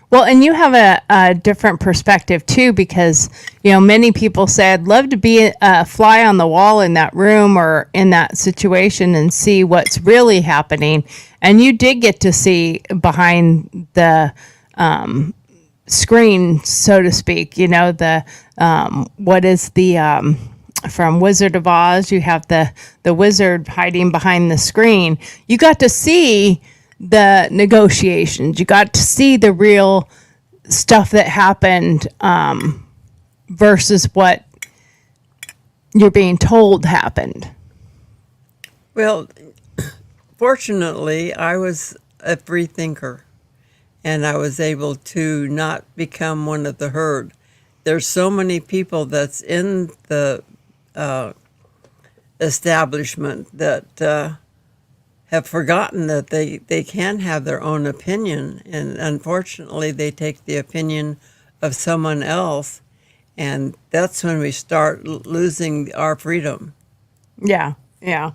B: Well, and you have a different perspective too, because many people say, "I'd love to be a fly on the wall in that room or in that situation and see what's really happening." And you did get to see behind the screen, so to speak. The what is the from Wizard of Oz? You have the wizard hiding behind the screen. You got to see the negotiations. You got to see the real stuff that happened versus what you're being told happened.
C: Well, fortunately, I was a free thinker, and I was able to not become one of the herd. There's so many people that's in the establishment that have forgotten that they can have their own opinion, and unfortunately they take the opinion of someone else, and that's when we start losing our freedom.
B: Yeah, yeah.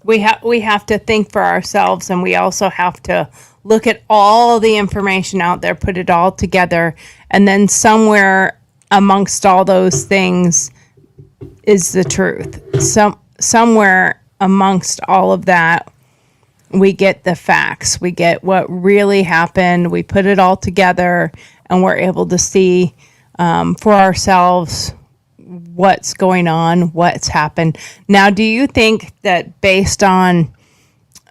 B: We have to think for ourselves, and we also have to look at all the information out there, put it all together, and then somewhere amongst all those things is the truth. Somewhere amongst all of that, we get the facts. We get what really happened. We put it all together, and we're able to see for ourselves what's going on, what's happened. Now, do you think that based on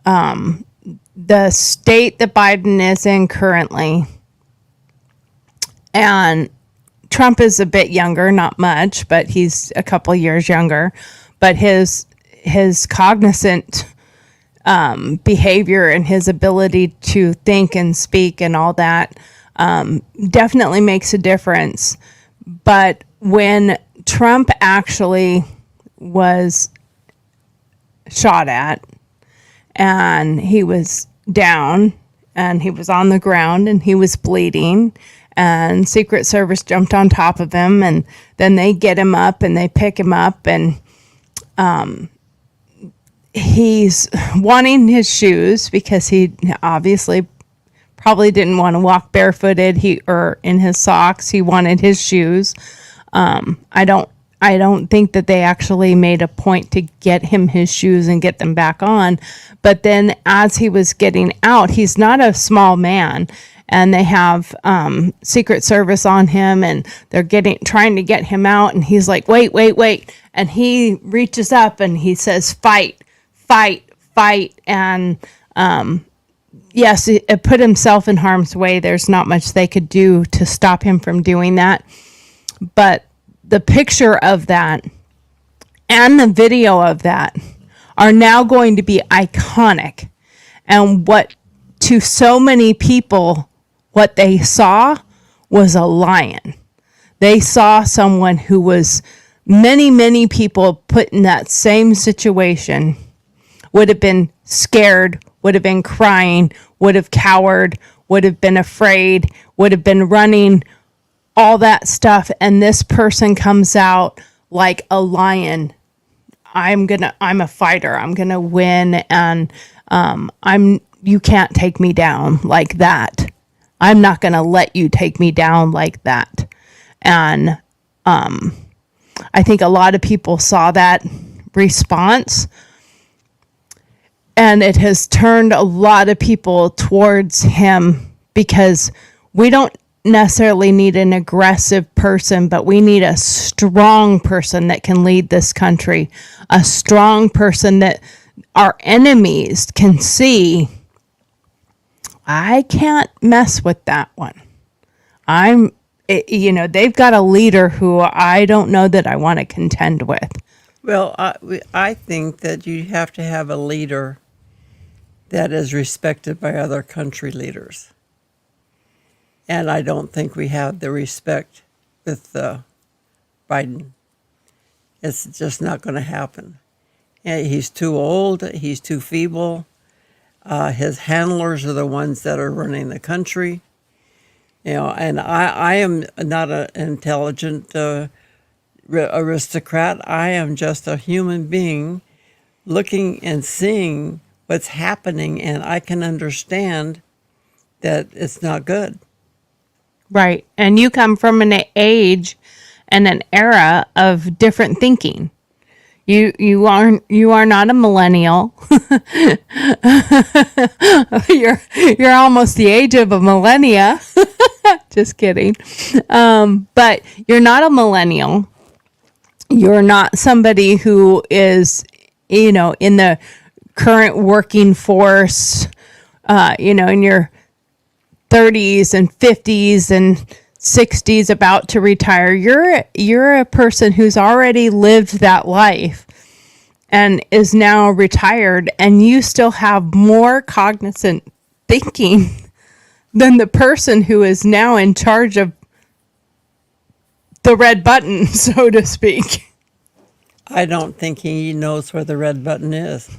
B: the state that Biden is in currently, and Trump is a bit younger, not much, but he's a couple years younger, but his cognizant behavior and his ability to think and speak and all that definitely makes a difference. But when Trump actually was shot at, and he was down, and he was on the ground, and he was bleeding, and Secret Service jumped on top of him, and then they get him up and they pick him up, and he's wanting his shoes because he obviously probably didn't want to walk barefooted or in his socks. He wanted his shoes. I don't think that they actually made a point to get him his shoes and get them back on. But then as he was getting out, he's not a small man, and they have Secret Service on him, and they're trying to get him out, and he's like, wait. And he reaches up and he says, fight. And yes, it put himself in harm's way. There's not much they could do to stop him from doing that. But the picture of that and the video of that are now going to be iconic. And what to so many people, what they saw was a lion. They saw someone who was many people put in that same situation would have been scared, would have been crying, would have cowered, would have been afraid, would have been running, all that stuff. And this person comes out like a lion. I'm a fighter. I'm going to win. And you can't take me down like that. I'm not going to let you take me down like that. And I think a lot of people saw that response, and it has turned a lot of people towards him, because we don't necessarily need an aggressive person, but we need a strong person that can lead this country, a strong person that our enemies can see, I can't mess with that one. they've got a leader who I don't know that I want to contend with.
C: Well, I think that you have to have a leader that is respected by other country leaders. And I don't think we have the respect with Biden. It's just not going to happen. And he's too old. He's too feeble. His handlers are the ones that are running the country. And I am not an intelligent aristocrat. I am just a human being looking and seeing what's happening, and I can understand that it's not good.
B: Right. And you come from an age and an era of different thinking. You are not a millennial. you're almost the age of a millennia. Just kidding. But you're not a millennial. You're not somebody who is, in the current working force, in your 30s and 50s and 60s about to retire. You're a person who's already lived that life and is now retired, and you still have more cognizant thinking than the person who is now in charge of the red button, so to speak.
C: I don't think he knows where the red button is.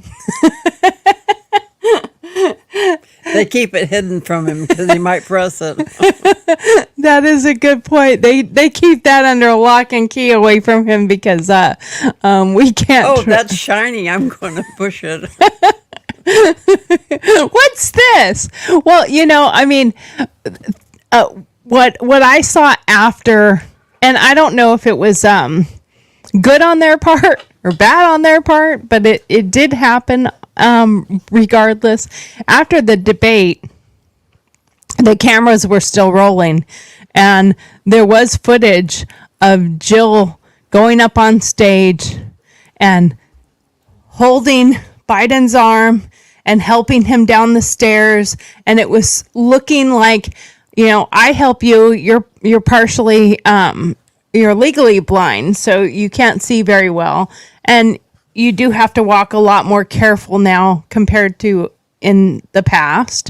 C: They keep it hidden from him because he might press it.
B: That is a good point. They keep that under lock and key away from him because we can't.
C: Oh, that's shiny. I'm going to push it.
B: What's this? Well, what I saw after, and I don't know if it was good on their part or bad on their part, but it did happen. Regardless, after the debate, the cameras were still rolling, and there was footage of Jill going up on stage and holding Biden's arm and helping him down the stairs, and it was looking like, I help you. You're partially you're legally blind, so you can't see very well, and you do have to walk a lot more careful now compared to in the past.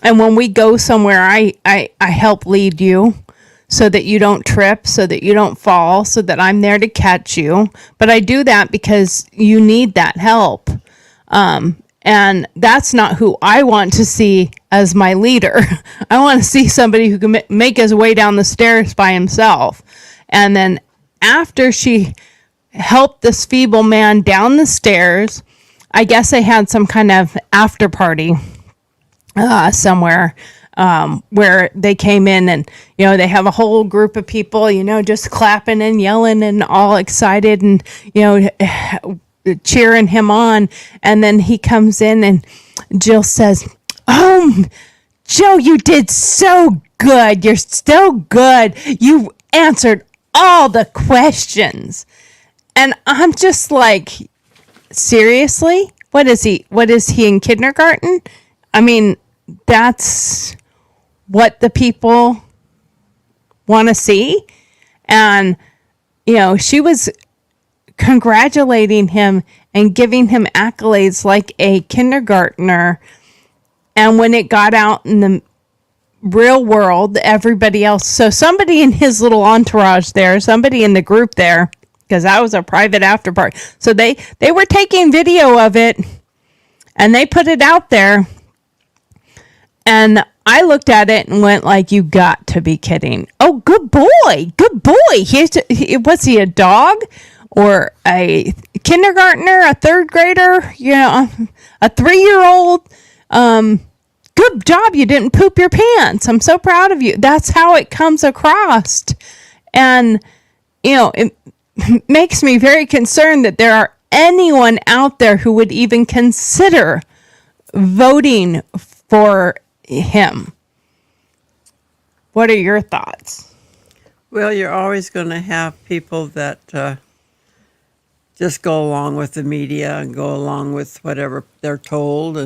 B: And when we go somewhere, I help lead you so that you don't trip, so that you don't fall, so that I'm there to catch you. But I do that because you need that help. And that's not who I want to see as my leader. I want to see somebody who can make his way down the stairs by himself. And then after she helped this feeble man down the stairs, I guess they had some kind of after party somewhere where they came in, and they have a whole group of people just clapping and yelling and all excited and cheering him on. And then he comes in and Jill says, "Oh, Joe, you did so good. You're so good. You answered all the questions." And I'm just like, seriously? What is he in kindergarten? I mean, that's what the people want to see. And, she was congratulating him and giving him accolades like a kindergartner. And when it got out in the real world, everybody else, so somebody in his little entourage there, somebody in the group there, because that was a private after party. So they were taking video of it and they put it out there. And I looked at it and went like, you got to be kidding. Oh, good boy. Good boy. Was he a dog or a kindergartner, a third grader, a 3-year-old? Good job. You didn't poop your pants. I'm so proud of you. That's how it comes across. And, it makes me very concerned that there are anyone out there who would even consider voting for him. What are your thoughts?
C: Well, you're always going to have people that just go along with the media and go along with whatever they're told,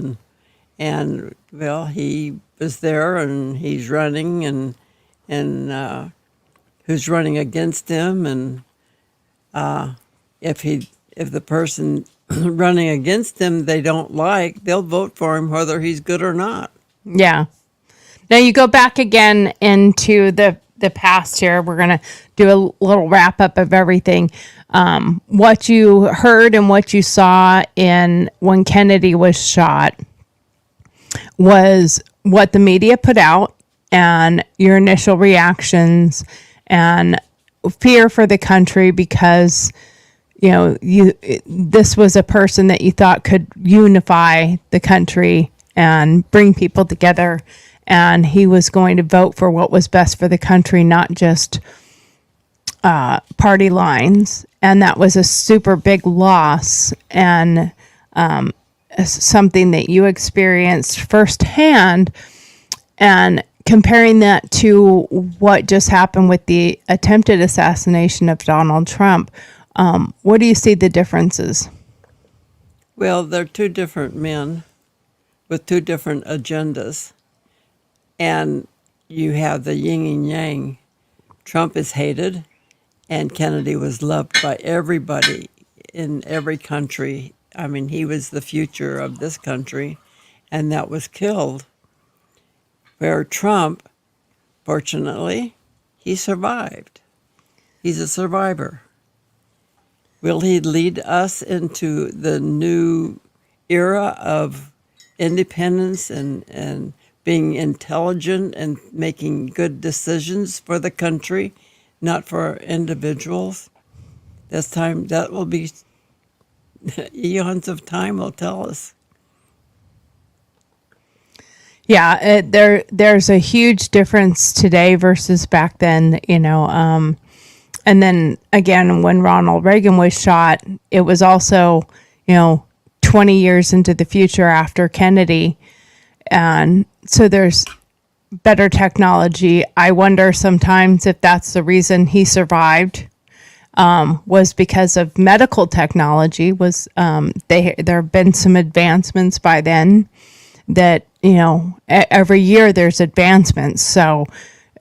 C: and well, he was there and he's running, and and who's running against him, and if the person running against him they don't like, they'll vote for him whether he's good or not.
B: Yeah. Now you go back again into the past here. We're going to do a little wrap up of everything. What you heard and what you saw in when Kennedy was shot was what the media put out and your initial reactions and fear for the country because this was a person that you thought could unify the country and bring people together, and he was going to vote for what was best for the country, not just party lines. And that was a super big loss and something that you experienced firsthand. And comparing that to what just happened with the attempted assassination of Donald Trump, what do you see the differences?
C: Well, they're two different men with two different agendas. And you have the yin and yang. Trump is hated, and Kennedy was loved by everybody in every country. I mean, he was the future of this country, and that was killed. Where Trump, fortunately, he survived. He's a survivor. Will he lead us into the new era of independence and being intelligent and making good decisions for the country, not for individuals? This time, that will be eons of time will tell us.
B: Yeah, there's a huge difference today versus back then, and then again, when Ronald Reagan was shot, it was also, 20 years into the future after Kennedy. And so there's better technology. I wonder sometimes if that's the reason he survived, was because of medical technology. There have been some advancements by then that, every year there's advancements. So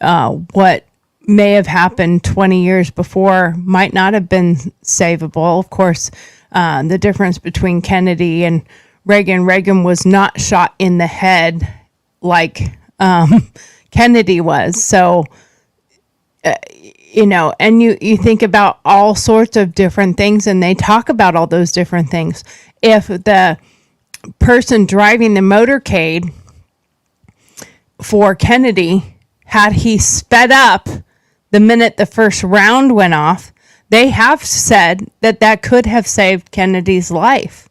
B: what may have happened 20 years before might not have been savable. Of course, the difference between Kennedy and Reagan was not shot in the head like Kennedy was. So, and you think about all sorts of different things, and they talk about all those different things. If the person driving the motorcade for Kennedy, had he sped up the minute the first round went off, they have said that could have saved Kennedy's life.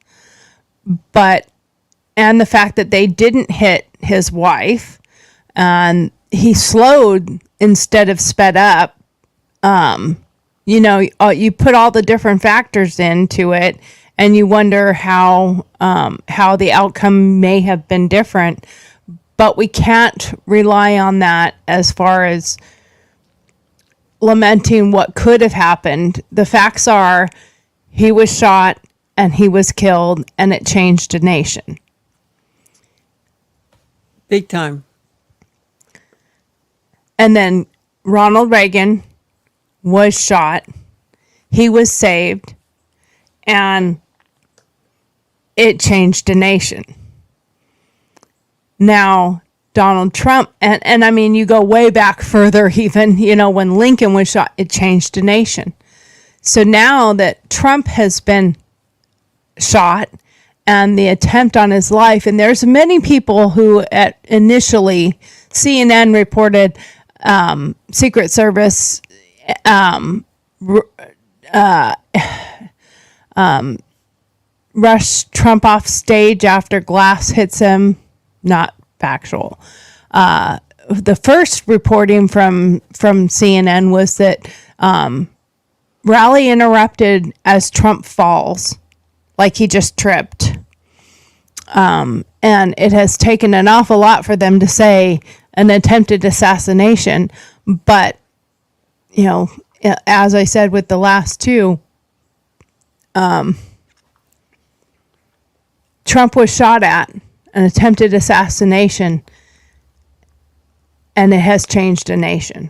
B: And the fact that they didn't hit his wife, and he slowed instead of sped up, you put all the different factors into it, and you wonder how the outcome may have been different. But we can't rely on that as far as lamenting what could have happened. The facts are he was shot and he was killed, and it changed a nation.
C: Big time.
B: And then Ronald Reagan was shot. He was saved, and it changed a nation. Now, Donald Trump, and I mean, you go way back further, even, when Lincoln was shot, it changed a nation. So now that Trump has been shot and the attempt on his life, and there's many people who initially, CNN reported Secret Service rushed Trump off stage after glass hits him. Not factual. The first reporting from CNN was that rally interrupted as Trump falls, like he just tripped. And it has taken an awful lot for them to say an attempted assassination. But, as I said with the last two, Trump was shot at. An attempted assassination. and it has changed a nation.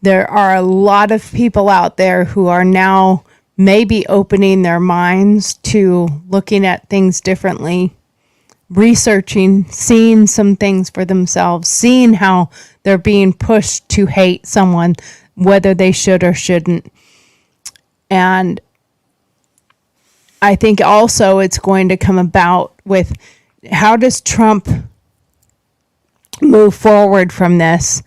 B: There are a lot of people out there who are now maybe opening their minds to looking at things differently, researching, seeing some things for themselves, seeing how they're being pushed to hate someone, whether they should or shouldn't. And I think also it's going to come about with how does Trump move forward from this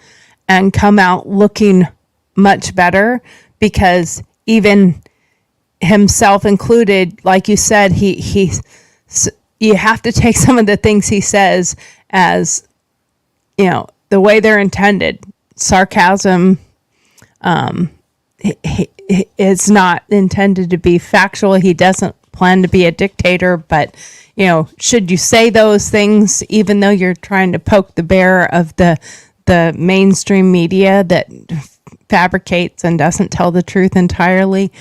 B: and come out looking much better, because even himself included, like you said, you have to take some of the things he says as, the way they're intended. Sarcasm, it's not intended to be factual. He doesn't plan to be a dictator, but should you say those things, even though you're trying to poke the bear of the mainstream media that fabricates and doesn't tell the truth entirely?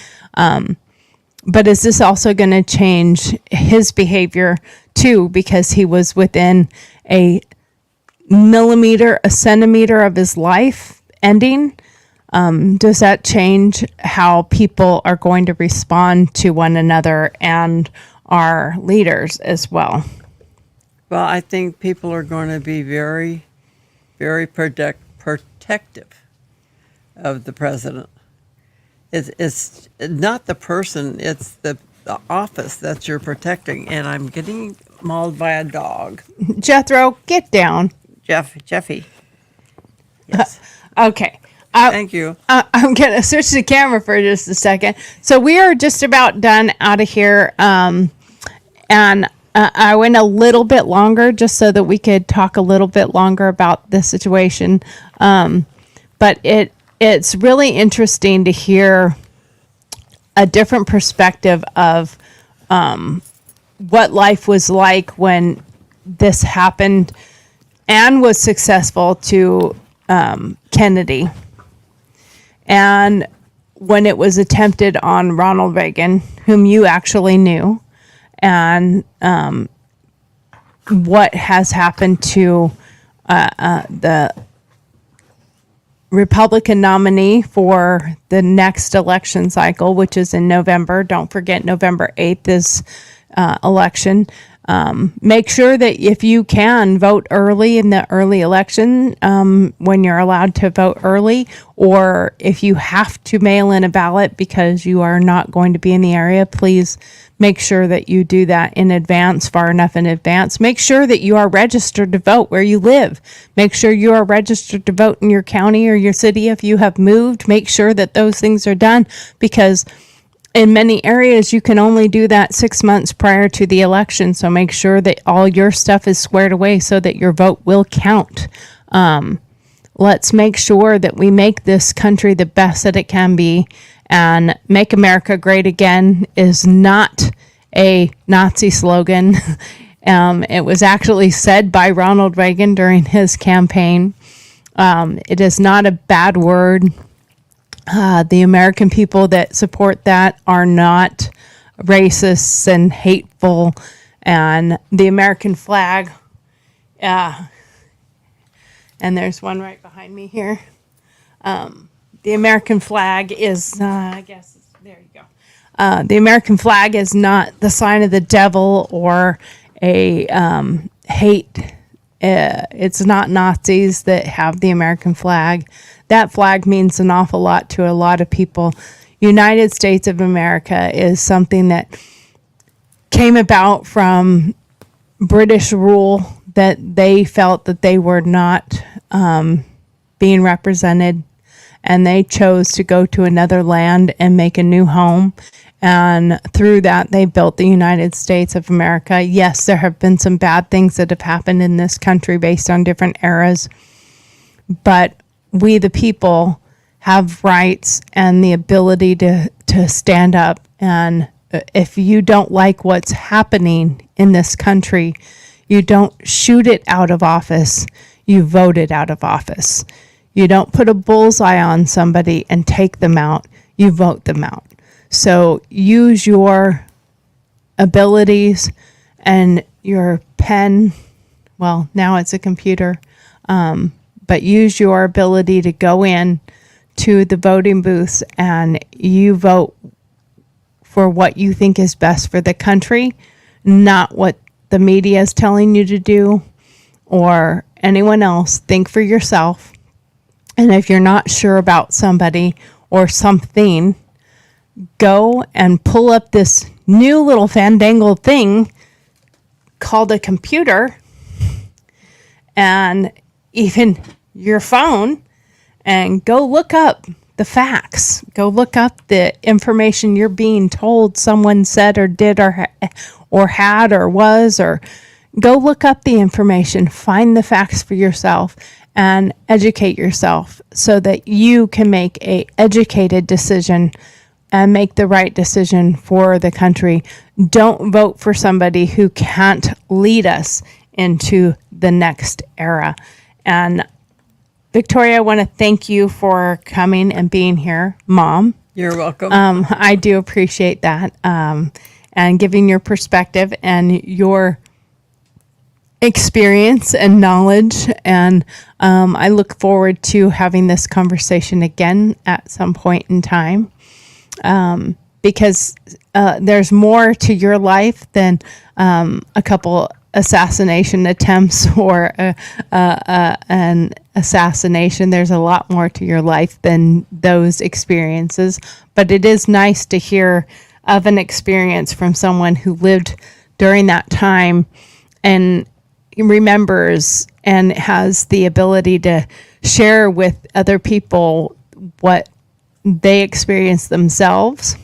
B: But is this also going to change his behavior too, because he was within a centimeter of his life ending? Does that change how people are going to respond to one another and our leaders as well?
C: Well, I think people are going to be very, very protective of the president. It's not the person, it's the office that you're protecting. And I'm getting mauled by a dog.
B: Jethro, get down.
C: Jeffy. Yes.
B: Okay.
C: Thank you.
B: I'm going to switch the camera for just a second. So we are just about done out of here. And I went a little bit longer just so that we could talk a little bit longer about the situation. But it's really interesting to hear a different perspective of what life was like when this happened and was successful to Kennedy. And when it was attempted on Ronald Reagan, whom you actually knew, and what has happened to the Republican nominee for the next election cycle, which is in November. Don't forget, November 8th is election. Make sure that if you can, vote early in the early election when you're allowed to vote early, or if you have to mail in a ballot because you are not going to be in the area, please make sure that you do that in advance, far enough in advance. Make sure that you are registered to vote where you live. Make sure you are registered to vote in your county or your city if you have moved. Make sure that those things are done, because in many areas, you can only do that 6 months prior to the election. So make sure that all your stuff is squared away so that your vote will count. Let's make sure that we make this country the best that it can be. And Make America Great Again is not a Nazi slogan. It was actually said by Ronald Reagan during his campaign. It is not a bad word. The American people that support that are not racists and hateful. And the American flag, and there's one right behind me here. The American flag is, there you go. The American flag is not the sign of the devil or a hate. It's not Nazis that have the American flag. That flag means an awful lot to a lot of people. United States of America is something that came about from British rule, that they felt that they were not being represented, and they chose to go to another land and make a new home. And through that, they built the United States of America. Yes, there have been some bad things that have happened in this country based on different eras, but we, the people, have rights and the ability to stand up. And if you don't like what's happening in this country, you don't shoot it out of office, you vote it out of office. You don't put a bullseye on somebody and take them out, you vote them out. So use your abilities and your pen. Well, now it's a computer. but use your ability to go in to the voting booths and you vote for what you think is best for the country, not what the media is telling you to do or anyone else. Think for yourself. And if you're not sure about somebody or something, go and pull up this new little fandangled thing called a computer and even your phone and go look up the facts. Go look up the information you're being told someone said or did or had or was, or go look up the information, find the facts for yourself and educate yourself so that you can make a educated decision and make the right decision for the country. Don't vote for somebody who can't lead us into the next era. And Victoria, I want to thank you for coming and being here, Mom.
C: You're welcome.
B: I do appreciate that, and giving your perspective and your experience and knowledge. And I look forward to having this conversation again at some point in time, because there's more to your life than a couple assassination attempts or an assassination. There's a lot more to your life than those experiences, but it is nice to hear of an experience from someone who lived during that time and remembers and has the ability to share with other people what they experienced themselves,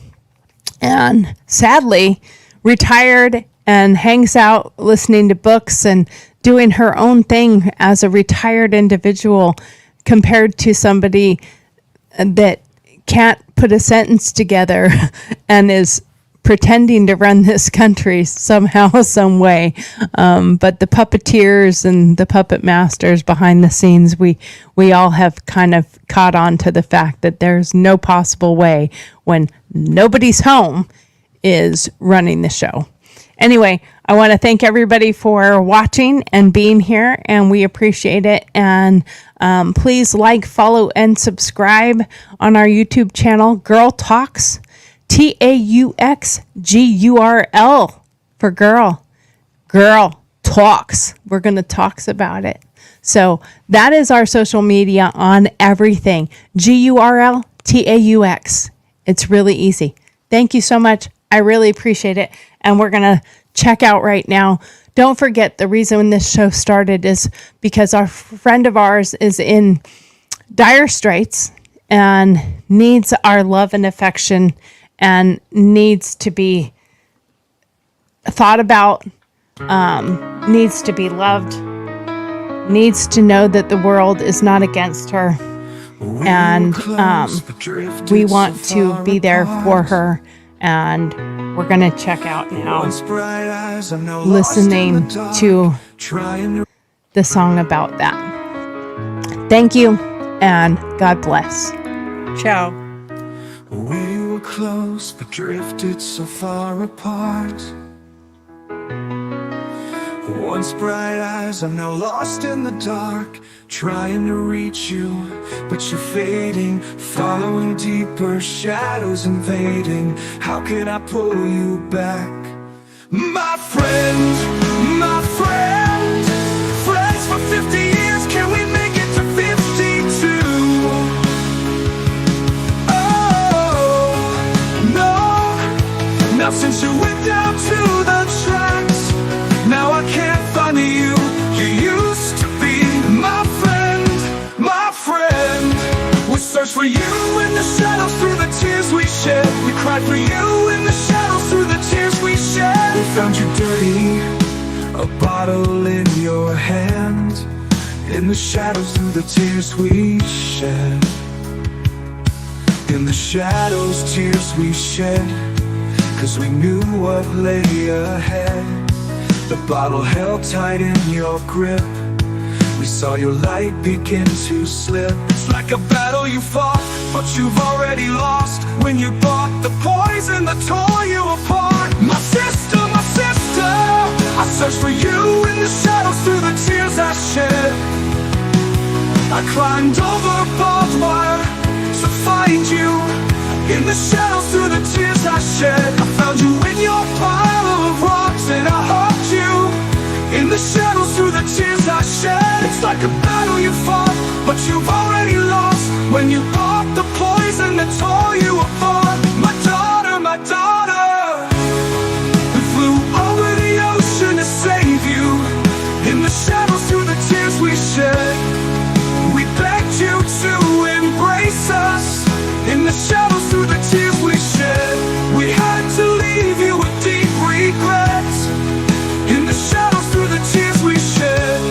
B: and sadly retired and hangs out listening to books and doing her own thing as a retired individual, compared to somebody that can't put a sentence together and is pretending to run this country somehow, some way. But the puppeteers and the puppet masters behind the scenes, we all have kind of caught on to the fact that there's no possible way when nobody's home is running the show. Anyway, I want to thank everybody for watching and being here, and we appreciate it. And please like, follow, and subscribe on our YouTube channel, Girl Talks, TAUXGURL for girl. Girl Talks. We're going to talks about it. So that is our social media on everything. GURLTAUX. It's really easy. Thank you so much. I really appreciate it. And we're going to check out right now. Don't forget, the reason this show started is because our friend of ours is in dire straits and needs our love and affection and needs to be thought about, needs to be loved, needs to know that the world is not against her. And we want to be there for her. And we're going to check out now, listening to the song about that. Thank you, and God bless. Ciao.
A: We were close, but drifted so far apart. Once bright eyes, I'm now lost in the dark, trying to reach you, but you're fading, following deeper, shadows invading. How can I pull you back? My friend, friends for 50 years, can we make it to 52? Oh, no, now since you went down to the tracks, now I can't find you used to be. My friend, we searched for you in the shadows through the tears we shed. We cried for you in the shadows through the tears we shed. We found you dirty, a bottle in your hand, in the shadows through the tears we shed. In the shadows, tears we shed, 'cause we knew what lay ahead. The bottle held tight in your grip, we saw your light begin to slip. It's like a battle you fought, but you've already lost, when you bought the poison that tore you apart. My sister, I searched for you in the shadows through the tears I shed. I climbed over barbed wire to find you. In the shadows through the tears I shed, I found you in your pile of rocks and I hugged you. In the shadows through the tears I shed, it's like a battle you fought, but you've already lost. When you bought the poison that tore you apart. My daughter, my daughter, we flew over the ocean to save you. In the shadows through the tears we shed, we begged you to embrace us. In the shadows through the tears we shed, we had to leave you with deep regrets. In the shadows through the tears we shed,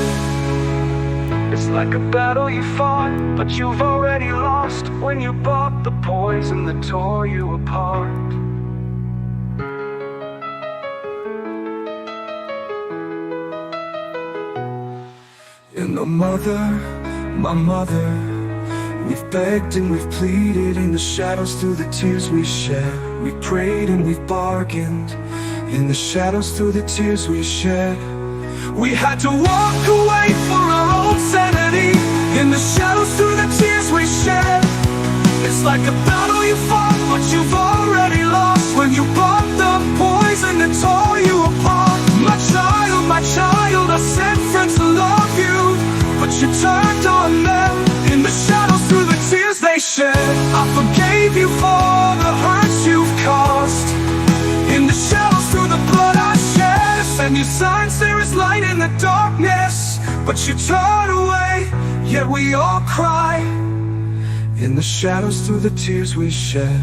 A: it's like a battle you fought, but you've already lost. When you bought the poison that tore you apart. And my mother, we've begged and we've pleaded. In the shadows through the tears we shed, we prayed and we've bargained. In the shadows through the tears we shed, we had to walk away for our own sanity. In the shadows through the tears we shed, it's like a battle you fought, but you've already lost. When you bought the poison that tore you apart. My child, I sent friends to love you, but you turned on them. In the shadows through the tears they shed, I forgave you for the hurts you've caused. In the shadows through the blood I shed, send you signs there is light in the darkness, but you turn away, yet we all cry. In the shadows through the tears we shed.